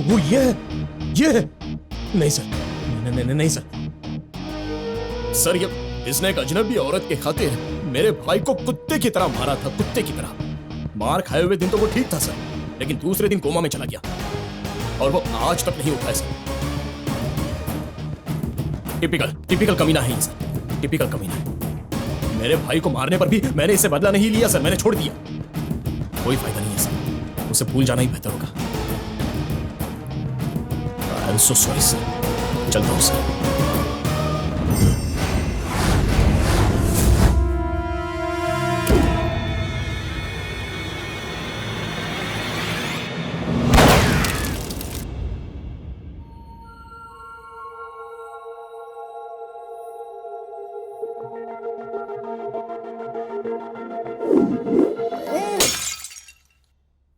वो ये नहीं सर, नहीं सर। सर, ये इसने एक अजनबी औरत के खातिर मेरे भाई को कुत्ते की तरह मारा था, कुत्ते की तरह। मार खाए हुए दिन तो वो ठीक था सर, लेकिन दूसरे दिन कोमा में चला गया और वो आज तक नहीं उठा है सर। टिपिकल कमीना है ये सर, टिपिकल कमीना है। मेरे भाई को मारने पर भी मैंने इससे बदला नहीं लिया सर, मैंने छोड़ दिया। कोई फायदा नहीं है सर, उसे भूल जाना ही बेहतर होगा। I am so sorry sir. चलता हूं सर।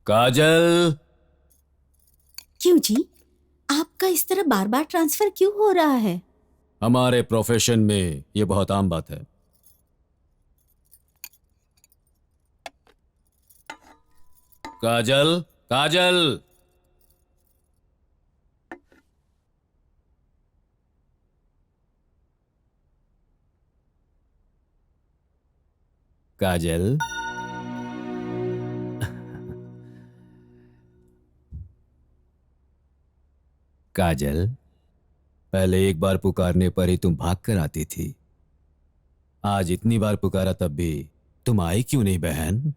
काजल। क्यों जी, आपका इस तरह बार बार ट्रांसफर क्यों हो रहा है? हमारे प्रोफेशन में ये बहुत आम बात है। काजल, काजल। काजल। काजल, पहले एक बार पुकारने पर ही तुम भाग कर आती थी। आज इतनी बार पुकारा तब भी तुम आई क्यों नहीं बहन?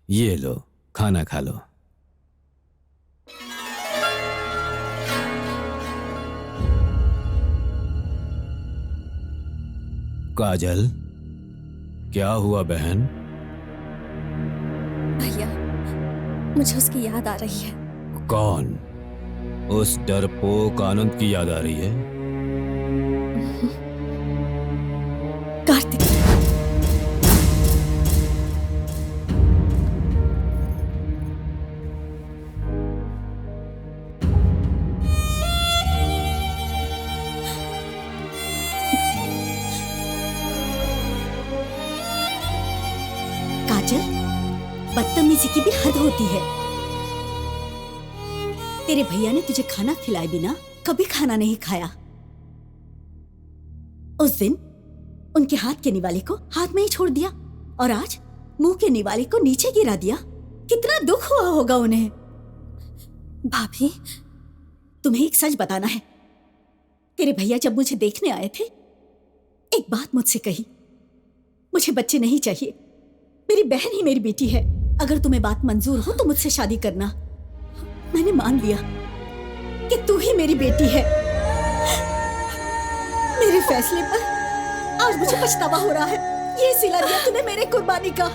ये लो, खाना खा लो। काजल, क्या हुआ बहन? भैया, मुझे उसकी याद आ रही है। कौन? उस डरपोक आनंद की याद आ रही है? कार्तिक। काजल, बदतमीजी की भी हद होती है। तेरे भैया ने तुझे खाना खिलाए बिना कभी खाना नहीं खाया। उस दिन उनके हाथ के निवाले को हाथ में ही छोड़ दिया और आज मुंह के निवाले को नीचे गिरा दिया। कितना दुख हुआ होगा उन्हें। भाभी, तुम्हें एक सच बताना है। तेरे भैया जब मुझे देखने आए थे, एक बात मुझसे कही, मुझे बच्चे नहीं चाहिए, मेरी बहन ही मेरी बेटी है। अगर तुम्हें बात मंजूर हो तो मुझसे शादी करना। मैंने मान लिया कि तू ही मेरी बेटी है। मेरे फैसले पर आज मुझे पछतावा हो रहा है। ये सिला दिया तूने मेरे कुर्बानी का।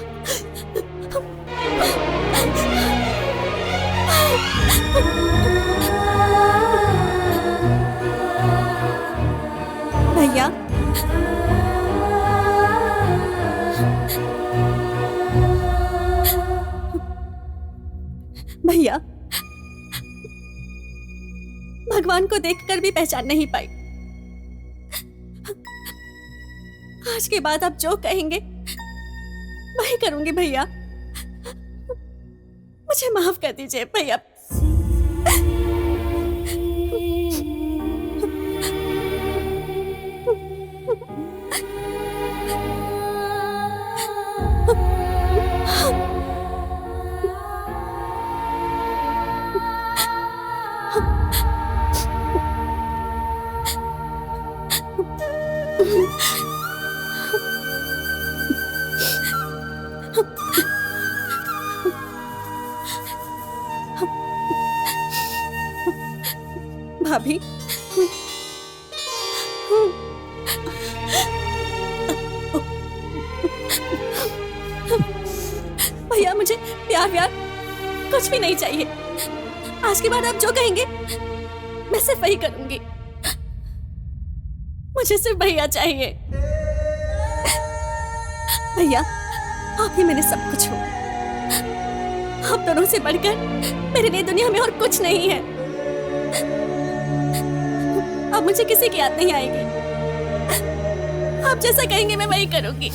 भैया, भैया, भगवान को देखकर भी पहचान नहीं पाई। आज के बाद आप जो कहेंगे वही करूंगी भैया। मुझे माफ कर दीजिए भैया। भाभी, भैया मुझे प्यार व्यार कुछ भी नहीं चाहिए। आज के बाद आप जो कहेंगे मैं सिर्फ वही करूंगी। मुझे सिर्फ भैया चाहिए। भैया, आप ही मेरे सब कुछ हो। आप दोनों से बढ़कर मेरे लिए दुनिया में और कुछ नहीं है। अब मुझे किसी की याद नहीं आएगी। आप जैसा कहेंगे मैं वही करूंगी।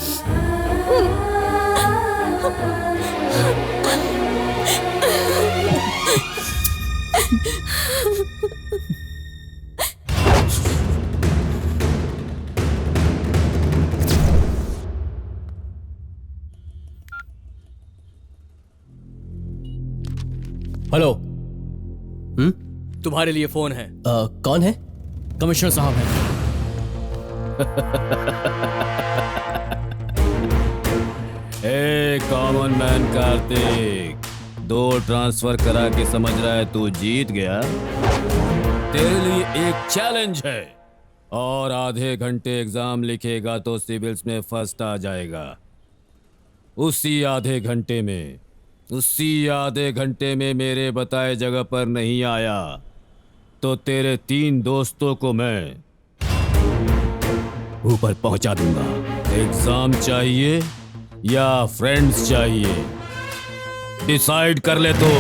हेलो। तुम्हारे लिए फोन है। कौन है? कमिश्नर साहब हैं। ए कॉमन मैन कार्तिक, 2 ट्रांसफर करा के समझ रहा है तू जीत गया? तेरे लिए एक चैलेंज है, और आधे घंटे एग्जाम लिखेगा तो सिविल्स में फर्स्ट आ जाएगा। उसी आधे घंटे में मेरे बताए जगह पर नहीं आया तो तेरे 3 दोस्तों को मैं ऊपर पहुंचा दूंगा। एग्जाम चाहिए या फ्रेंड्स चाहिए? डिसाइड कर ले तो।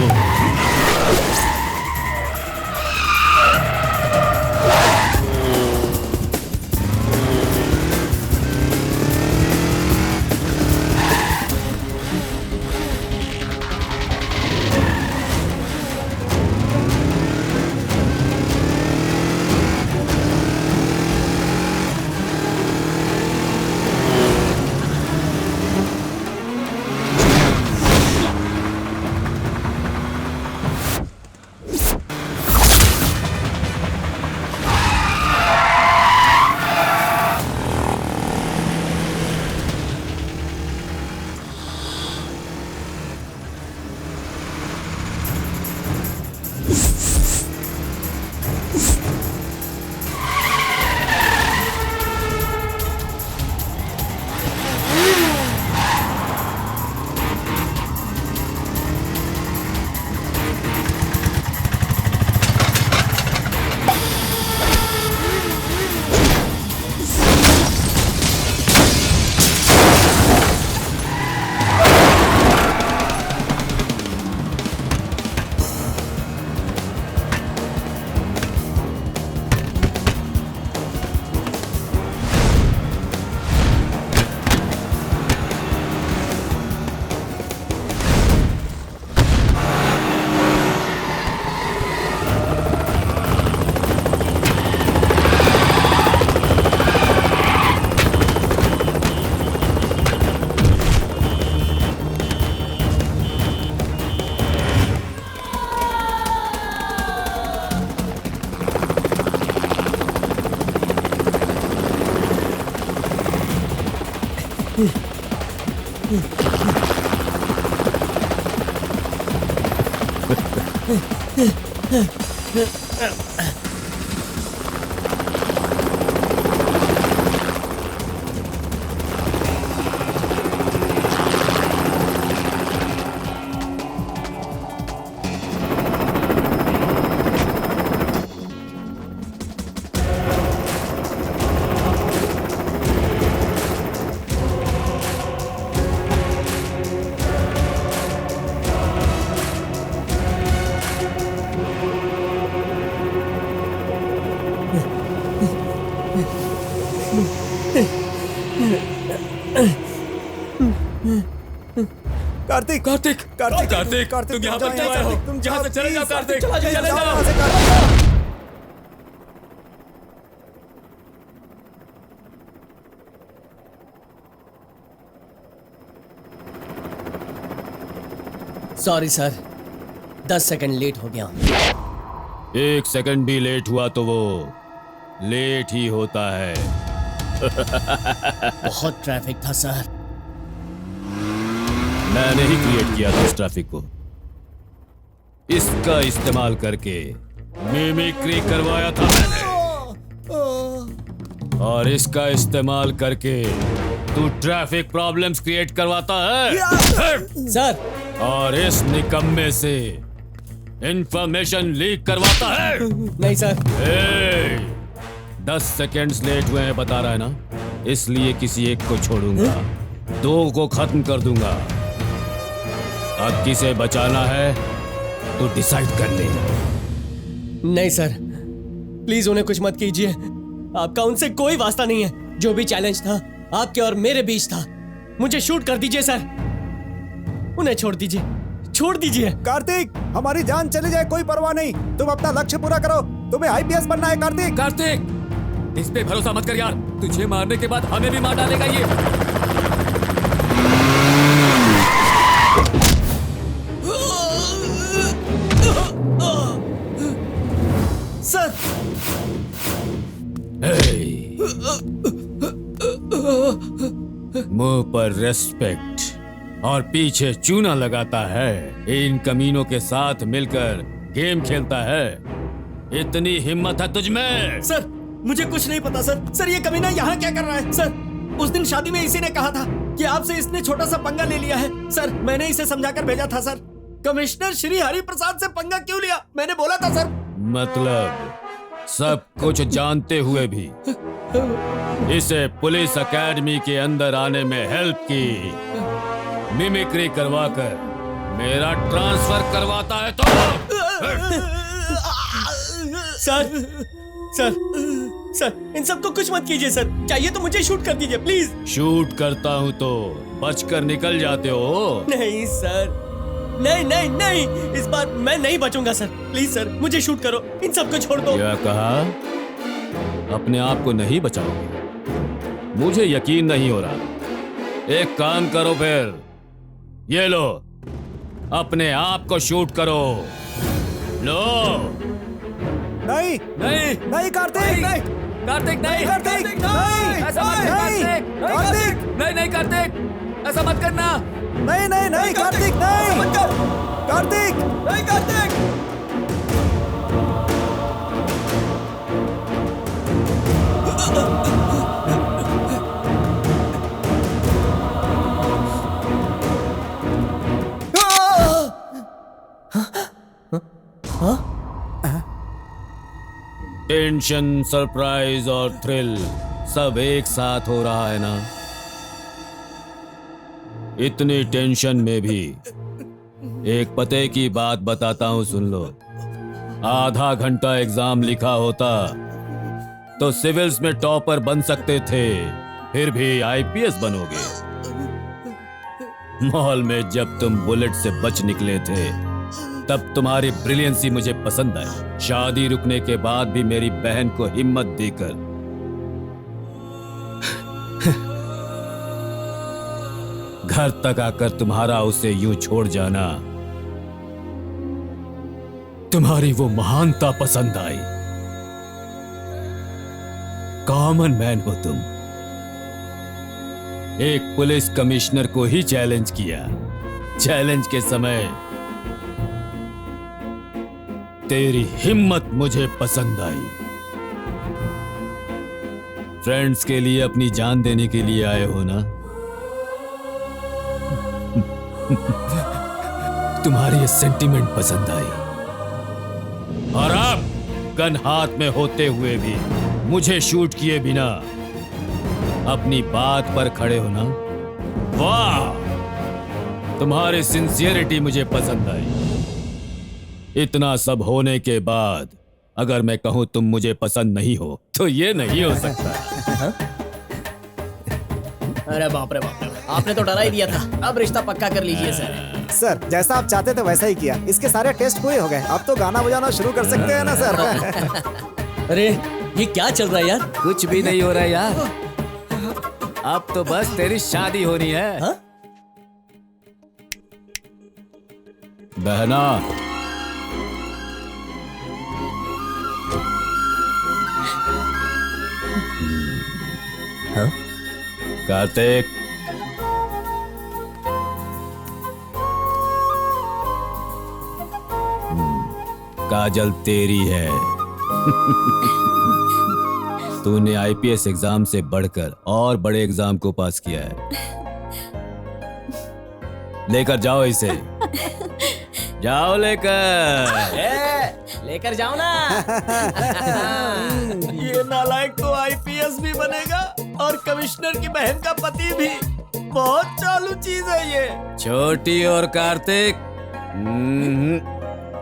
कार्तिक कार्तिक कार्तिक कार्तिक तुम यहाँ पर क्यों आए हो? तुम यहाँ से चले जाओ कार्तिक, चले जाओ जाओ। यहाँ से, Kartik. Sorry sir, 10 second late हो गया। 1 सेकंड भी लेट हुआ तो वो लेट ही होता है। बहुत ट्रैफिक था सर। मैंने ही क्रिएट किया था इस ट्रैफिक को। इसका इस्तेमाल करके मिमिक्री करवाया था मैंने, और इसका इस्तेमाल करके तू ट्रैफिक प्रॉब्लम्स क्रिएट करवाता है सर। और इस निकम्मे से इंफॉर्मेशन लीक करवाता है। नहीं सर। 10 सेकेंड्स लेट हुए हैं बता रहा है ना, इसलिए किसी एक को छोड़ूंगा, 2 को खत्म कर दूंगा। अब किसे बचाना है तो डिसाइड कर ले। नहीं सर, प्लीज उन्हें कुछ मत कीजिए। आपका उनसे कोई वास्ता नहीं है। जो भी चैलेंज था आपके और मेरे बीच था। मुझे शूट कर दीजिए सर, उन्हें छोड़ दीजिए, छोड़ दीजिए। कार्तिक, हमारी जान चली जाए कोई परवाह नहीं, तुम अपना लक्ष्य पूरा करो। तुम्हें आईपीएस बनना है कार्तिक। कार्तिक, इस पे भरोसा मत कर यार, तुझे मारने के बाद हमें भी मार डालेगा ये। सर। मुंह पर रेस्पेक्ट और पीछे चूना लगाता है। इन कमीनों के साथ मिलकर गेम खेलता है। इतनी हिम्मत है तुझमें? सर, मुझे कुछ नहीं पता सर। सर, ये कमीना यहाँ क्या कर रहा है? सर, उस दिन शादी में इसी ने कहा था कि आपसे इसने छोटा सा पंगा ले लिया है। सर, मैंने इसे समझाकर भेजा था सर। कमिश्नर श्री हरि प्रसाद से पंगा क्यों लिया? मैंने बोला था सर। मतलब सब कुछ जानते हुए भी इसे पुलिस एकेडमी के अंदर आने में हेल्प की, मिमिक्री करवाकर मेरा ट्रांसफर करवाता है तो? सर, सर, सर, इन सबको कुछ मत कीजिए सर। चाहिए तो मुझे शूट कर दीजिए प्लीज। शूट करता हूँ तो बचकर निकल जाते हो? नहीं सर, नहीं नहीं नहीं, इस बार मैं नहीं बचूंगा सर। प्लीज सर, मुझे शूट करो, इन सबको छोड़ दो। क्या कहा? अपने आप को नहीं बचाओगे? मुझे यकीन नहीं हो रहा। एक काम करो फिर, ये लो, अपने आप को शूट करो। लो। नहीं नहीं नहीं कार्तिक, नहीं कार्तिक, नहीं कार्तिक, नहीं ऐसा मत कर कार्तिक, कार्तिक, नहीं नहीं कार्तिक, ऐसा मत करना। नहीं नहीं नहीं कार्तिक, नहीं कार्तिक, नहीं कार्तिक। टेंशन, सरप्राइज और थ्रिल सब एक साथ हो रहा है ना। इतनी टेंशन में भी एक पते की बात बताता हूं, सुन लो। आधा घंटा एग्जाम लिखा होता तो सिविल्स में टॉपर बन सकते थे, फिर भी आईपीएस बनोगे। मॉल में जब तुम बुलेट से बच निकले थे तब तुम्हारी ब्रिलियंसी मुझे पसंद आई। शादी रुकने के बाद भी मेरी बहन को हिम्मत देकर घर तक आकर तुम्हारा उसे यूं छोड़ जाना, तुम्हारी वो महानता पसंद आई। कॉमन मैन हो तुम, एक पुलिस कमिश्नर को ही चैलेंज किया। चैलेंज के समय तेरी हिम्मत मुझे पसंद आई। फ्रेंड्स के लिए अपनी जान देने के लिए आए हो ना? तुम्हारी ये सेंटीमेंट पसंद आई। और अब गन हाथ में होते हुए भी मुझे शूट किए बिना अपनी बात पर खड़े हो ना? वाह, तुम्हारी सिंसियरिटी मुझे पसंद आई। इतना सब होने के बाद अगर मैं कहूं तुम मुझे पसंद नहीं हो तो ये नहीं हो सकता। अरे बाप रे बाप रे, आपने तो डरा ही दिया था। अब रिश्ता पक्का कर लीजिए सर। सर जैसा आप चाहते थे वैसा ही किया। इसके सारे टेस्ट पूरे हो गए, अब तो गाना बजाना शुरू कर सकते हैं ना सर। अरे ये क्या चल रहा है यार? कुछ भी नहीं हो रहा यार, अब तो बस तेरी शादी होनी है। हा? बहना, हाँ? कार्तिक, काजल तेरी है। तूने आईपीएस एग्जाम से बढ़कर और बड़े एग्जाम को पास किया है। लेकर जाओ इसे, जाओ लेकर जाओ ना। ये नालायक तो आईपीएस भी बनेगा और कमिश्नर की बहन का पति भी। बहुत चालू चीज है ये। छोटी और कार्तिक,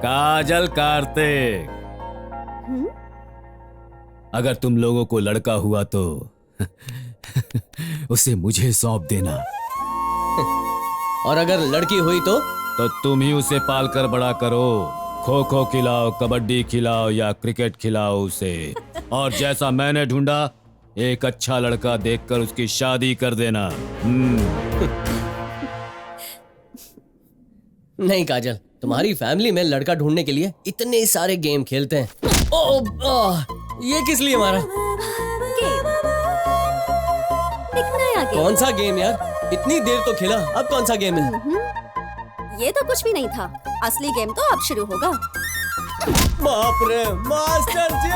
काजल कार्तिक, अगर तुम लोगों को लड़का हुआ तो उसे मुझे सौंप देना, और अगर लड़की हुई तो तुम ही उसे पाल कर बड़ा करो। खो खो खिलाओ, कबड्डी खिलाओ या क्रिकेट खिलाओ उसे। और जैसा मैंने ढूंढा, एक अच्छा लड़का देखकर उसकी शादी कर देना। नहीं काजल, तुम्हारी फैमिली में लड़का ढूंढने के लिए इतने सारे गेम खेलते हैं। ये किस लिए मारा? कौन सा गेम यार? इतनी देर तो खेला, अब कौन सा गेम है? ये तो कुछ भी नहीं था। असली गेम तो अब शुरू होगा। बाप रे मास्टर जी!